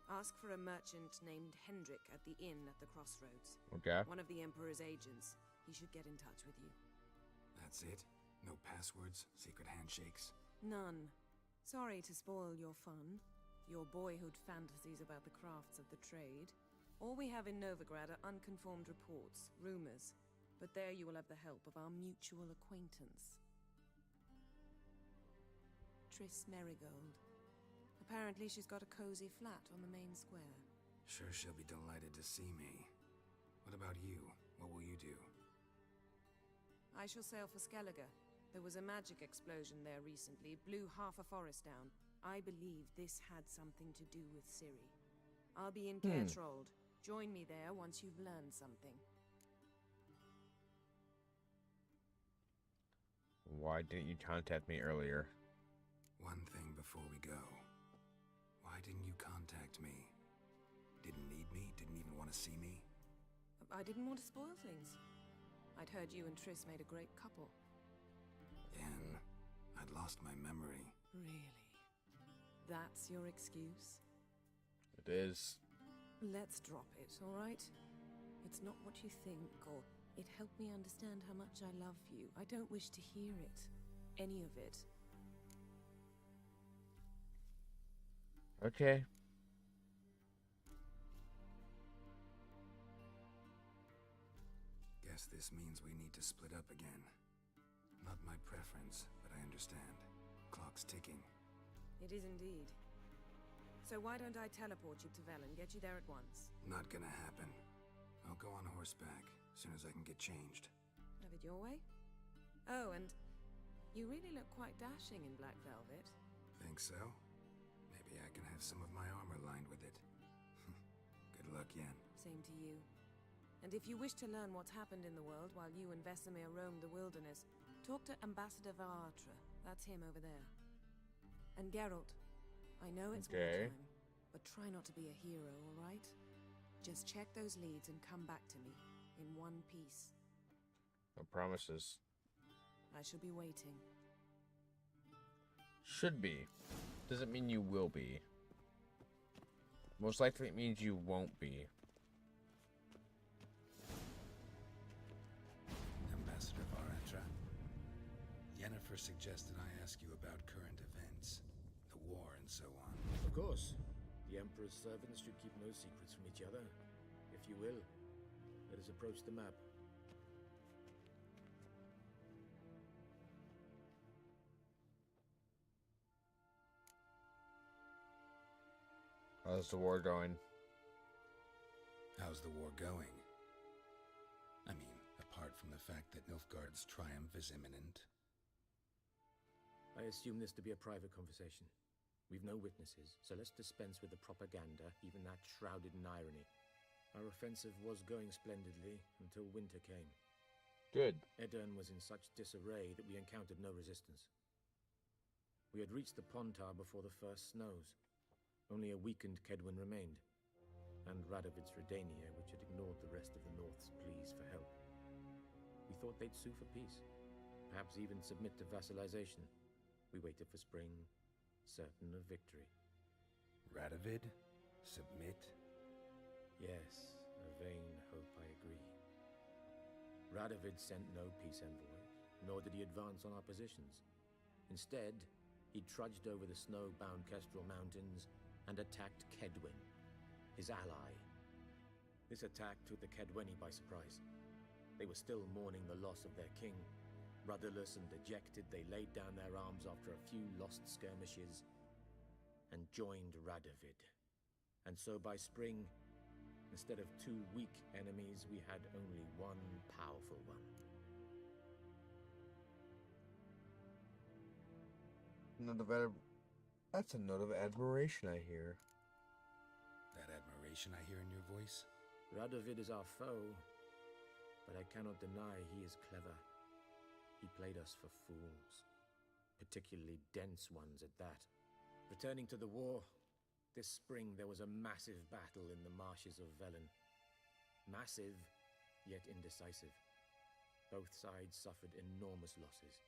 Ask for a merchant named Hendrik at the inn at the crossroads. Okay. One of the Emperor's agents. He should get in touch with you. That's it? No passwords? Secret handshakes? None. Sorry to spoil your fun. Your boyhood fantasies about the crafts of the trade. All we have in Novigrad are unconformed reports, rumors. But there you will have the help of our mutual acquaintance. Triss Merigold. Apparently she's got a cozy flat on the main square. Sure she'll be delighted to see me. What about you? What will you do? I shall sail for Skellige. There was a magic explosion there recently, blew half a forest down. I believe this had something to do with Ciri. I'll be in Caer Trold. Join me there once you've learned something. Why didn't you contact me earlier? One thing before we go. Why didn't you contact me? Didn't need me? Didn't even want to see me? I didn't want to spoil things. I'd heard you and Triss made a great couple. Yen, I'd lost my memory. Really? That's your excuse? It is. Let's drop it, all right? It's not what you think, or it helped me understand how much I love you. I don't wish to hear it. Any of it. Okay. Guess this means we need to split up again. Not my preference, but I understand. Clock's ticking. It is indeed. So why don't I teleport you to Velen, get you there at once? Not gonna happen. I'll go on horseback, as soon as I can get changed. Have it your way? Oh, and you really look quite dashing in black velvet. Think so? Maybe I can have some of my armor lined with it. Good luck, Yen. Same to you. And if you wish to learn what's happened in the world while you and Vesemir roamed the wilderness, talk to Ambassador Varatra. That's him over there. And Geralt, I know it's wartime, but try not to be a hero, all right? Just check those leads and come back to me, in one piece. No promises. I shall be waiting. Should be. Doesn't mean you will be. Most likely it means you won't be. Ambassador Varatra, Yennefer suggested I ask you about current events, the war and so on. Of course. The Emperor's servants should keep no secrets from each other. If you will, let us approach the map. How's the war going? How's the war going? I mean, apart from the fact that Nilfgaard's triumph is imminent. I assume this to be a private conversation. We've no witnesses, so let's dispense with the propaganda, even that shrouded in irony. Our offensive was going splendidly until winter came. Good. Edirn was in such disarray that we encountered no resistance. We had reached the Pontar before the first snows. Only a weakened Kedwin remained. and Radovid's Redania, which had ignored the rest of the North's pleas for help. We thought they'd sue for peace, perhaps even submit to vassalization. We waited for spring, certain of victory. Radovid? Submit? Yes, a vain hope, I agree. Radovid sent no peace envoys, nor did he advance on our positions. Instead, he trudged over the snow-bound Kestrel Mountains and attacked Kedwen, his ally. This attack took the Kedweni by surprise. They were still mourning the loss of their king. Rudderless and dejected, they laid down their arms after a few lost skirmishes and joined Radovid. And so by spring, instead of 2 weak enemies, we had only one powerful one. That's a note of admiration I hear. That admiration I hear in your voice? Radovid is our foe, but I cannot deny he is clever. He played us for fools, particularly dense ones at that. Returning to the war, this spring there was a massive battle in the marshes of Velen. Massive, yet indecisive. Both sides suffered enormous losses,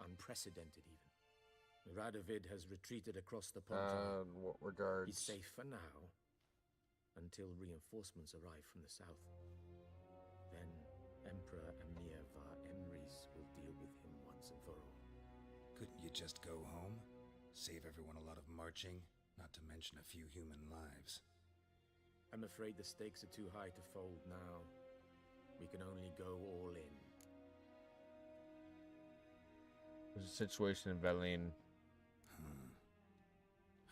unprecedented even. Radovid has retreated across the pond. What regards? He's safe for now, until reinforcements arrive from the south. Then Emperor Emir var Emrys will deal with him once and for all. Couldn't you just go home? Save everyone a lot of marching, not to mention a few human lives. I'm afraid the stakes are too high to fold now. We can only go all in. There's a situation in Velen.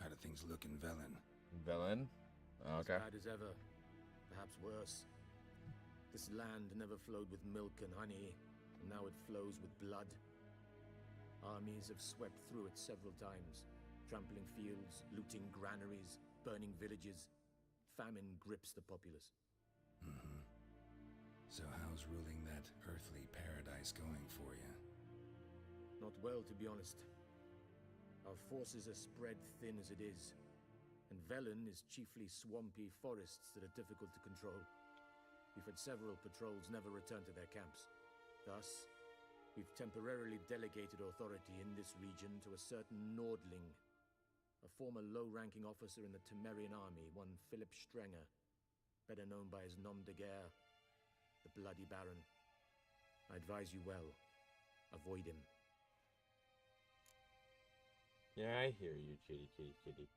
How do things look in Velen? Velen? Okay. As bad as ever. Perhaps worse. This land never flowed with milk and honey, and now it flows with blood. Armies have swept through it several times, trampling fields, looting granaries, burning villages. Famine grips the populace. So how's ruling that earthly paradise going for you? Not well, to be honest. Our forces are spread thin as it is, and Velen is chiefly swampy forests that are difficult to control. We've had several patrols never return to their camps. Thus, we've temporarily delegated authority in this region to a certain Nordling, a former low-ranking officer in the Temerian army, one Philip Strenger, better known by his nom de guerre, the Bloody Baron. I advise you well. Avoid him. Yeah, I hear you, kitty, kitty, kitty.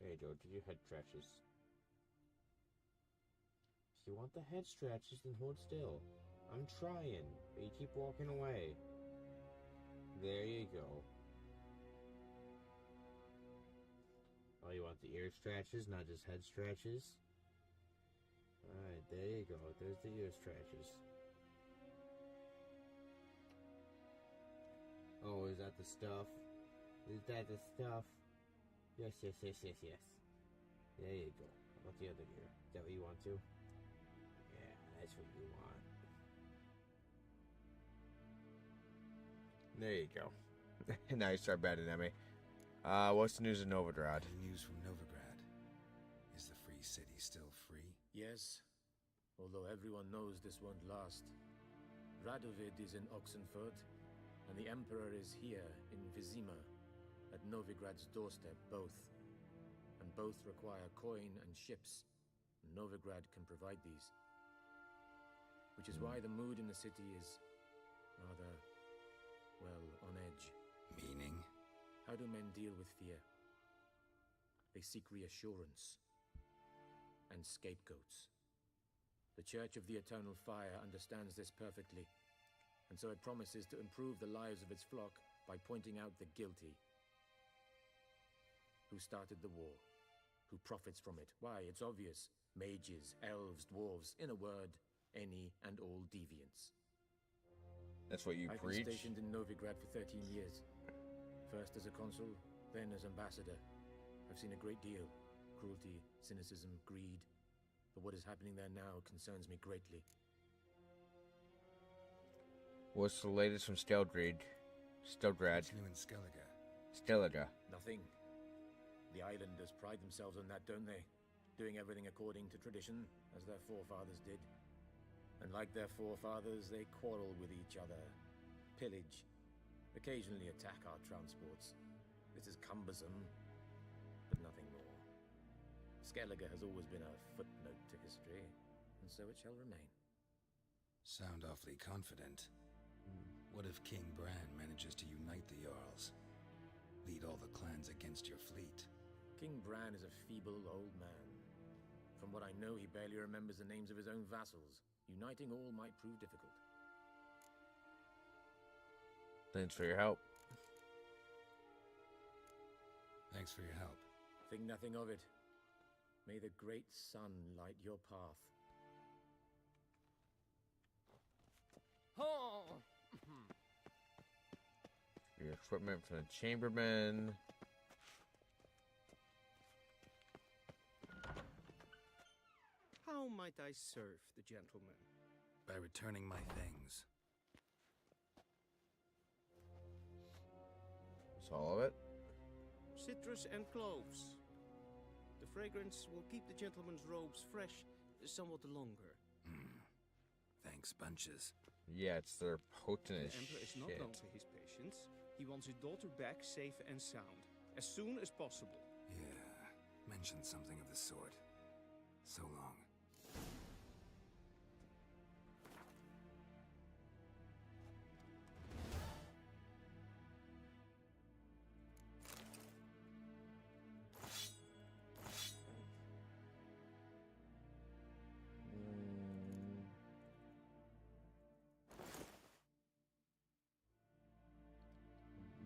There you go, do your head scratches. If you want the head scratches, then hold still. I'm trying, but you keep walking away. There you go. Oh, you want the ear scratches, not just head scratches? Alright, there you go. There's the ear scratches. Oh, is that the stuff? Is that the stuff? Yes, yes, yes, yes, yes. There you go. How about the other ear? Is that what you want to? Yeah, that's what you want. There you go. Now you start batting at me. What's the news in Novigrad? Any news from Novigrad? Is the free city still free? Yes, although everyone knows this won't last. Radovid is in Oxenfurt, and the Emperor is here in Vizima, at Novigrad's doorstep, both. And both require coin and ships. Novigrad can provide these. Which is why the mood in the city is rather, well, on edge. Meaning? How do men deal with fear? They seek reassurance and scapegoats. The Church of the Eternal Fire understands this perfectly, and so it promises to improve the lives of its flock by pointing out the guilty. Who started the war? Who profits from it? Why, it's obvious. Mages, elves, dwarves, in a word, any and all deviants. That's what you I've preach? been stationed in Novigrad for 13 years. First as a consul, then as ambassador. I've seen a great deal. Cruelty, cynicism, greed. But what is happening there now concerns me greatly. What's the latest from Stelgrad? What's new in Skellige? Skellige. Nothing. The islanders pride themselves on that, don't they? doing everything according to tradition, as their forefathers did. And like their forefathers, they quarrel with each other, pillage, occasionally attack our transports. This is cumbersome, but nothing more. Skellige has always been a footnote to history, and so it shall remain. Sound awfully confident. What if King Bran manages to unite the Jarls? Lead all the clans against your fleet? King Bran is a feeble old man. From what I know, he barely remembers the names of his own vassals. Uniting all might prove difficult. Thanks for your help. Thanks for your help. Think nothing of it. May the great sun light your path. Oh! Your equipment for the chamberman. How might I serve the gentleman? By returning my things. That's all of it? Citrus and cloves. The fragrance will keep the gentleman's robes fresh somewhat longer. Thanks, bunches. Yeah, it's their potent as The Emperor is shit. not known for his patience. He wants his daughter back safe and sound, as soon as possible. Yeah, mentioned something of the sort. So long.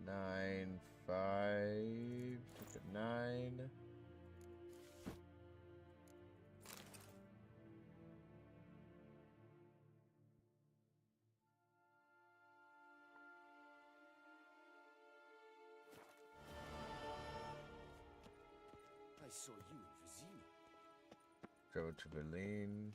Nine, 5, took a 9. I saw you in Vizima. Go to Berlin.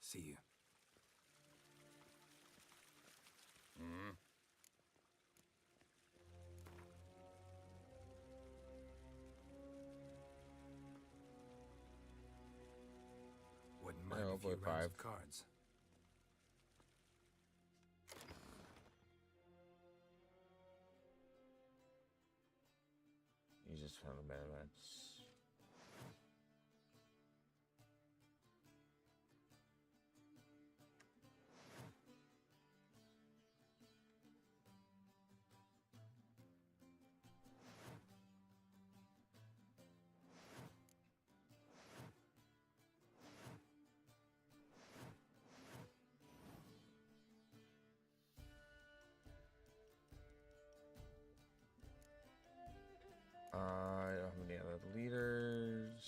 See you. Wouldn't mind a few rounds 5. of cards. You just found a better match. I don't have any other leaders.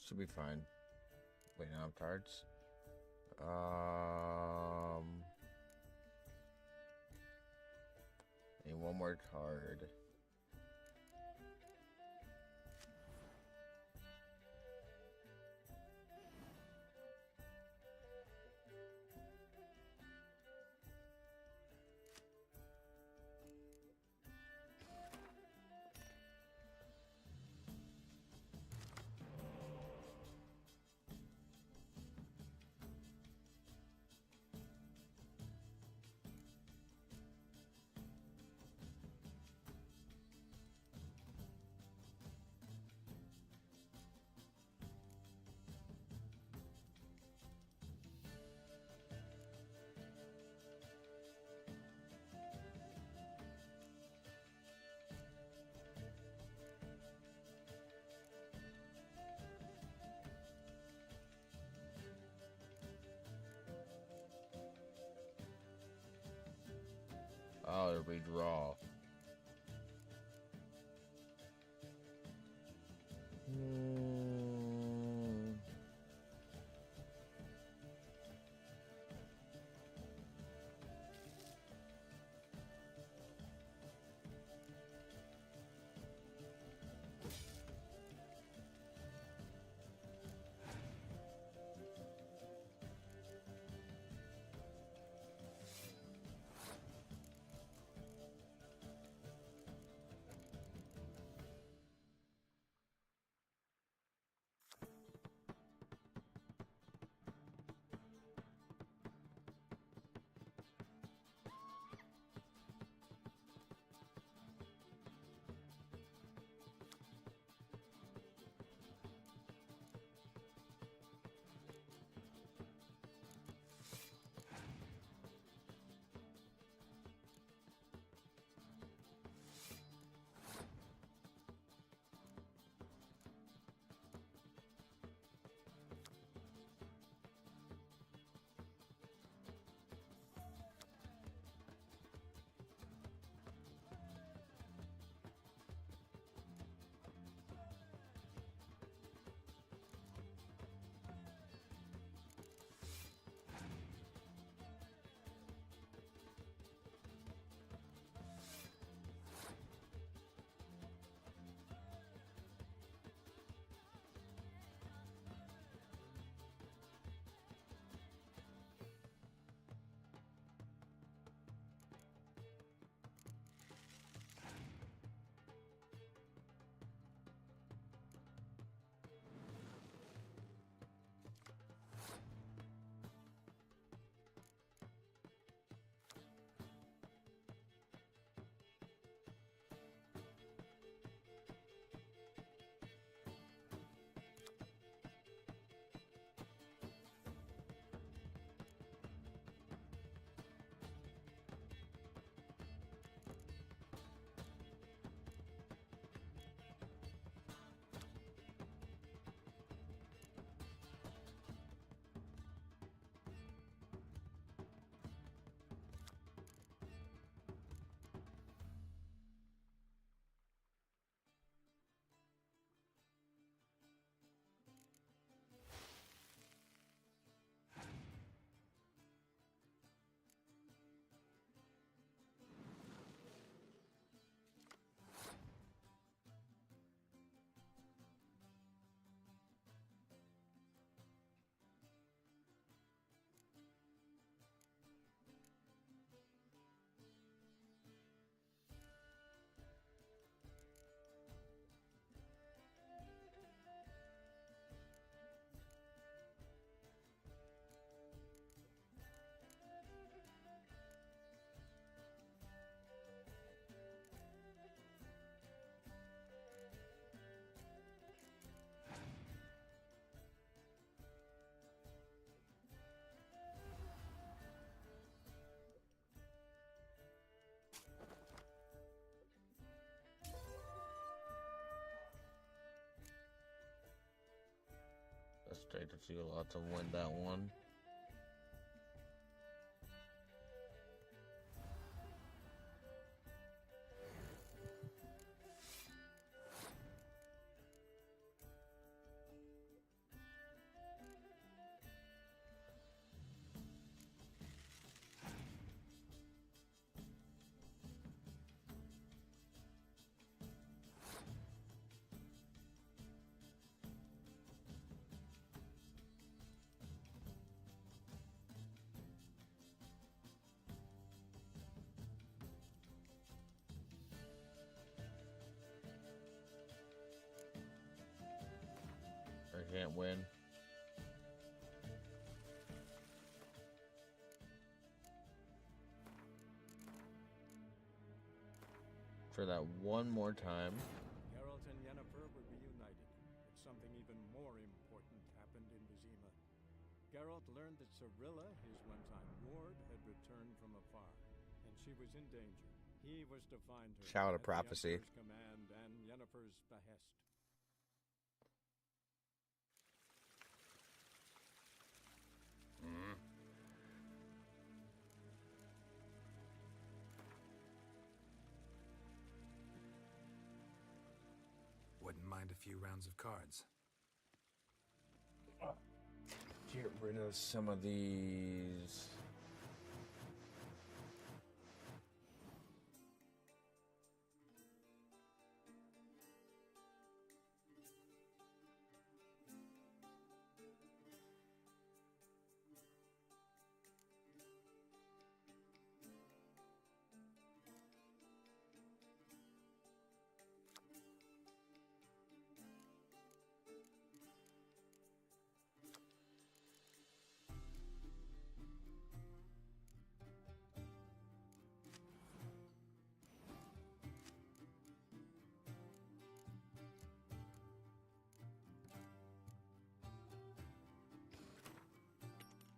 Should be fine. Wait, now I'm cards. Need one more card. Oh, redraw. Straight to see lots of win that one. I can't win. For that one more time. Geralt and Yennefer were reunited, but something even more important happened in Vizima. Geralt learned that Cirilla, his one-time ward, had returned from afar, and she was in danger. He was to find her Shout of at the prophecy. Emperor's command and Yennefer's behest. Wouldn't mind a few rounds of cards. Get rid of some of these.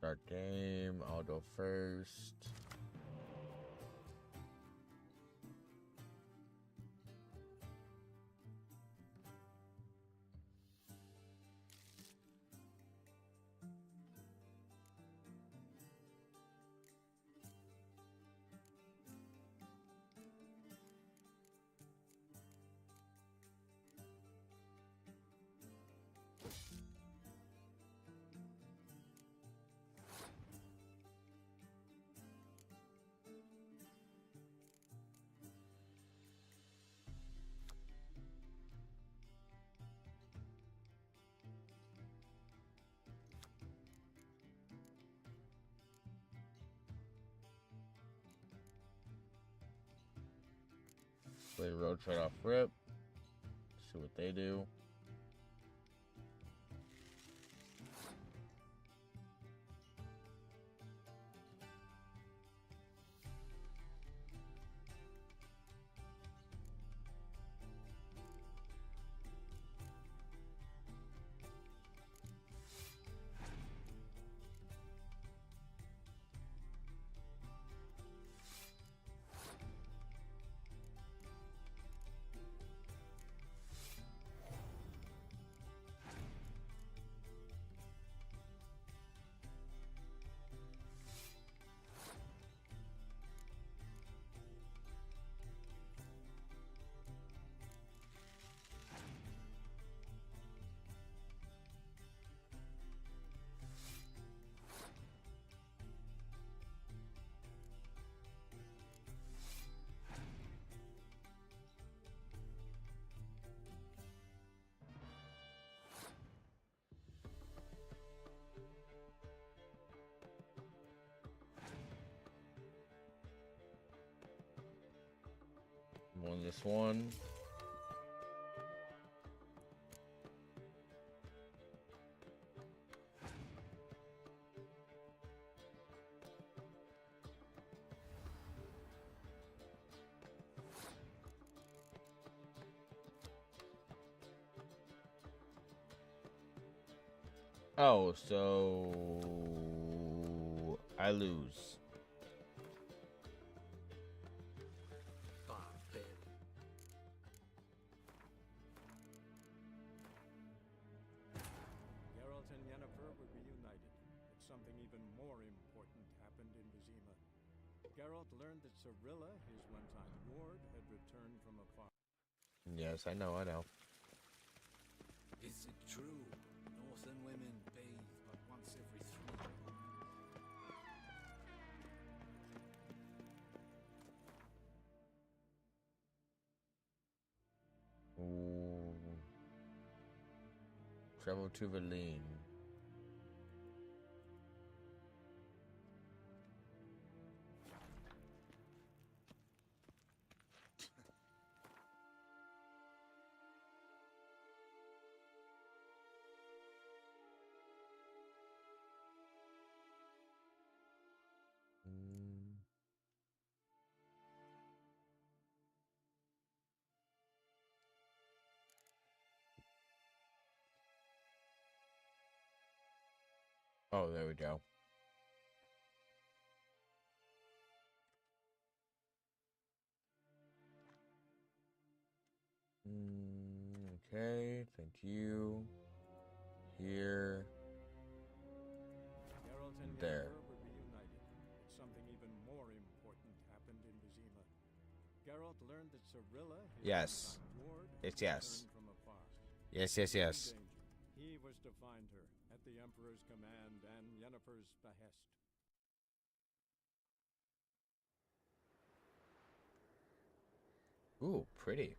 Start game, I'll go first. Play Roach right off rip. See what they do. Won this one. Oh, so I lose. Geralt and Yennefer something even more important happened in Vizima. Geralt learned that Cirilla, his one-time ward, had returned from afar. Yes, I know, I know. Is it true? Northern women bathe but once every 3 months. Ooh. Travel to Valine. Oh, there we go. Okay, thank you. Here. Geralt and there. Yennefer were reunited, but something even more important happened in Vizima. Geralt learned that Cirilla, his Yes. one-time ward, Yes, had yes. returned from afar. Yes, yes, She was in yes. danger. He was to find her at the Emperor's command and Yennefer's behest. Ooh, pretty.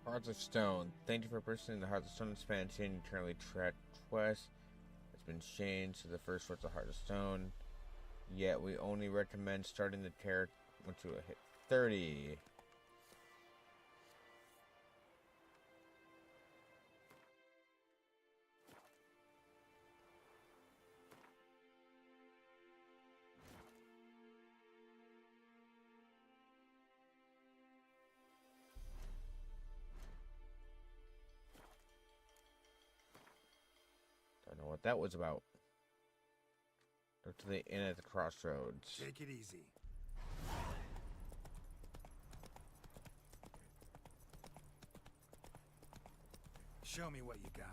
Hearts of Stone. Thank you for purchasing the Hearts of Stone expansion. You currently track quest. It's been changed to the first Swords of Heart of Stone. Yet we only recommend starting the character once you hit 30. Don't know what that was about. Go to the inn at the crossroads. Take it easy. Show me what you got.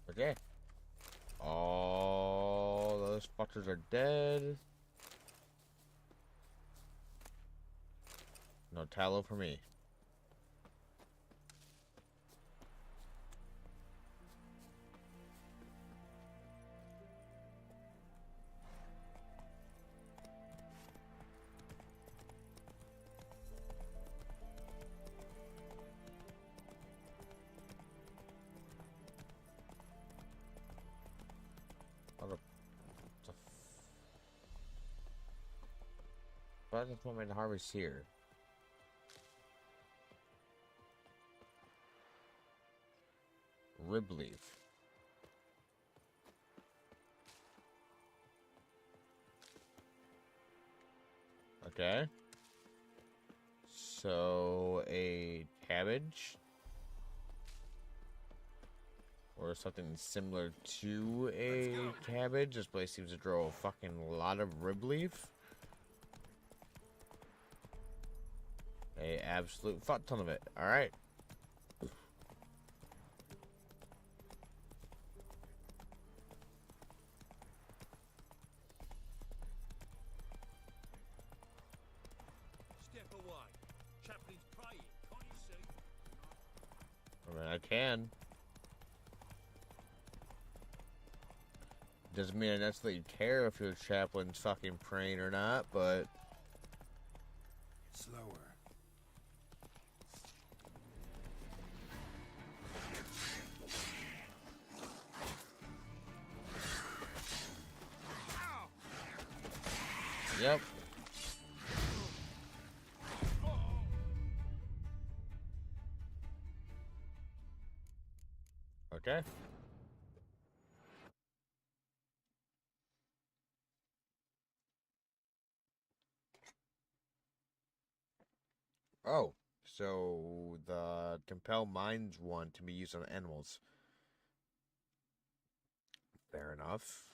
Okay. All those fuckers are dead. No tallow for me. But that's what made the harvest here. Rib leaf. Okay. So a cabbage. Or something similar to a cabbage. This place seems to grow a fucking lot of rib leaf. A absolute fuck ton of it. Alright. Step away. Chaplain's praying. Can't you see? I mean, I can. Doesn't mean I necessarily care if your chaplain's fucking praying or not, but... Slower. Yep. Okay. Oh, so the compel minds one to be used on animals. Fair enough.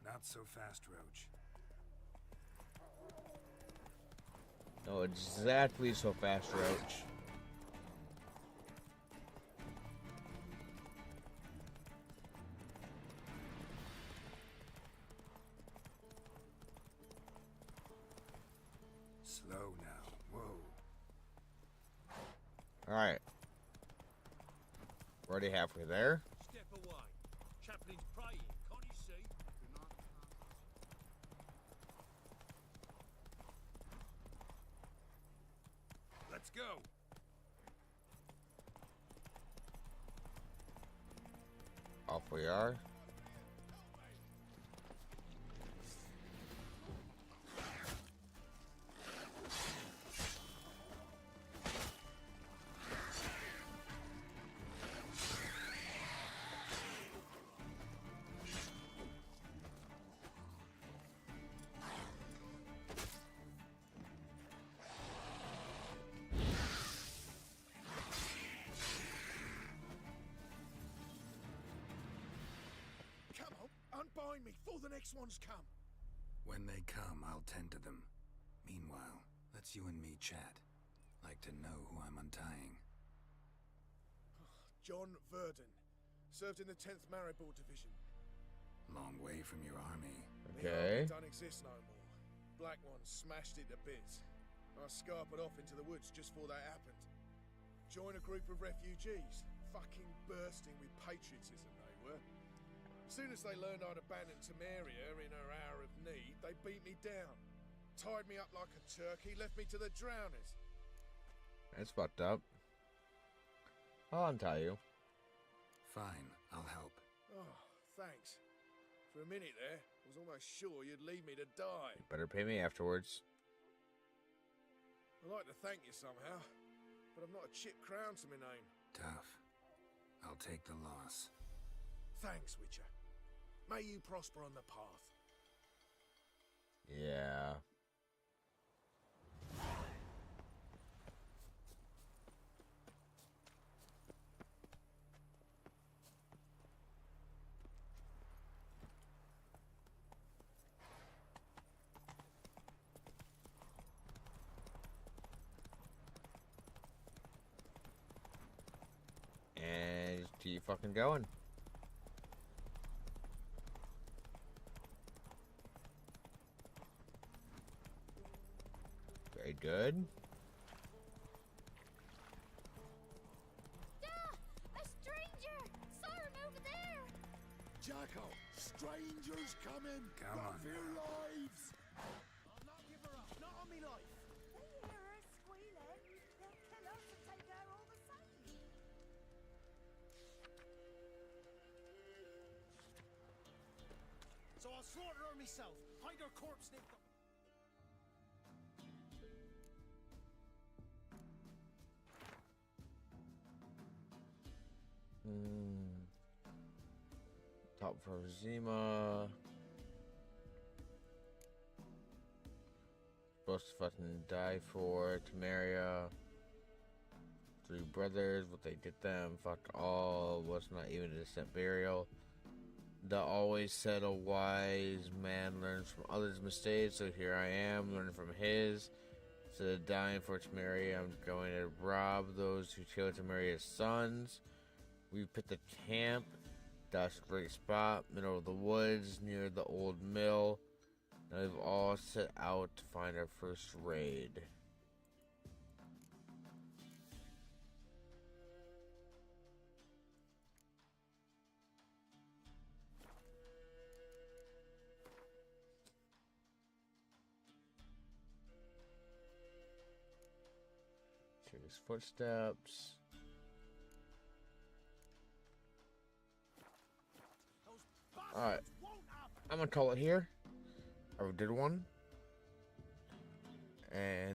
Not so fast, Roach. No, exactly so fast, Roach. Slow now. Whoa. Alright. We're already halfway there. Step away. Chaplain's praying. Can't you see? Let's go. Off we are. Come on, unbind me before the next ones come. When they come, I'll tend to them. Meanwhile, let's you and me chat. Like to know who I'm untying. John Verdon. Served in the 10th Maribor Division. Long way from your army. Okay. The army don't exist no more. Black Ones smashed it to bits. I scarpered off into the woods just before that happened. Joined a group of refugees. Fucking bursting with patriotism they were. As soon as they learned I'd abandoned Temeria in her hour of need, they beat me down. Tied me up like a turkey, left me to the drowners. That's fucked up. I'll untie you. Fine, I'll help. Oh, thanks. For a minute there, I was almost sure you'd leave me to die. Better pay me afterwards. I'd like to thank you somehow, but I've not a chip crown to my name. Tough. I'll take the loss. Thanks, Witcher. May you prosper on the path. Yeah. And just keep fucking going. Very good. A stranger! Siren over there! Jacko, strangers coming! Come on for your now. lives! I'll not give her up. Not on me life. They hear her squealing. They'll kill us and take her all the same. So I'll slaughter her myself. Hide her corpse near the... Top for Zima. Supposed to fucking die for Temeria. 3 brothers, what they did them, fuck all, was not even a distant burial. The always said a wise man learns from others' mistakes, so here I am, learning from his. Instead of dying for Tamari, I'm going to rob those who killed Tamari's sons. We picked the camp. That's a great spot, middle of the woods, near the old mill. Now we've all set out to find our first raid. Hear his footsteps. Alright, I'm gonna call it here. I did one. And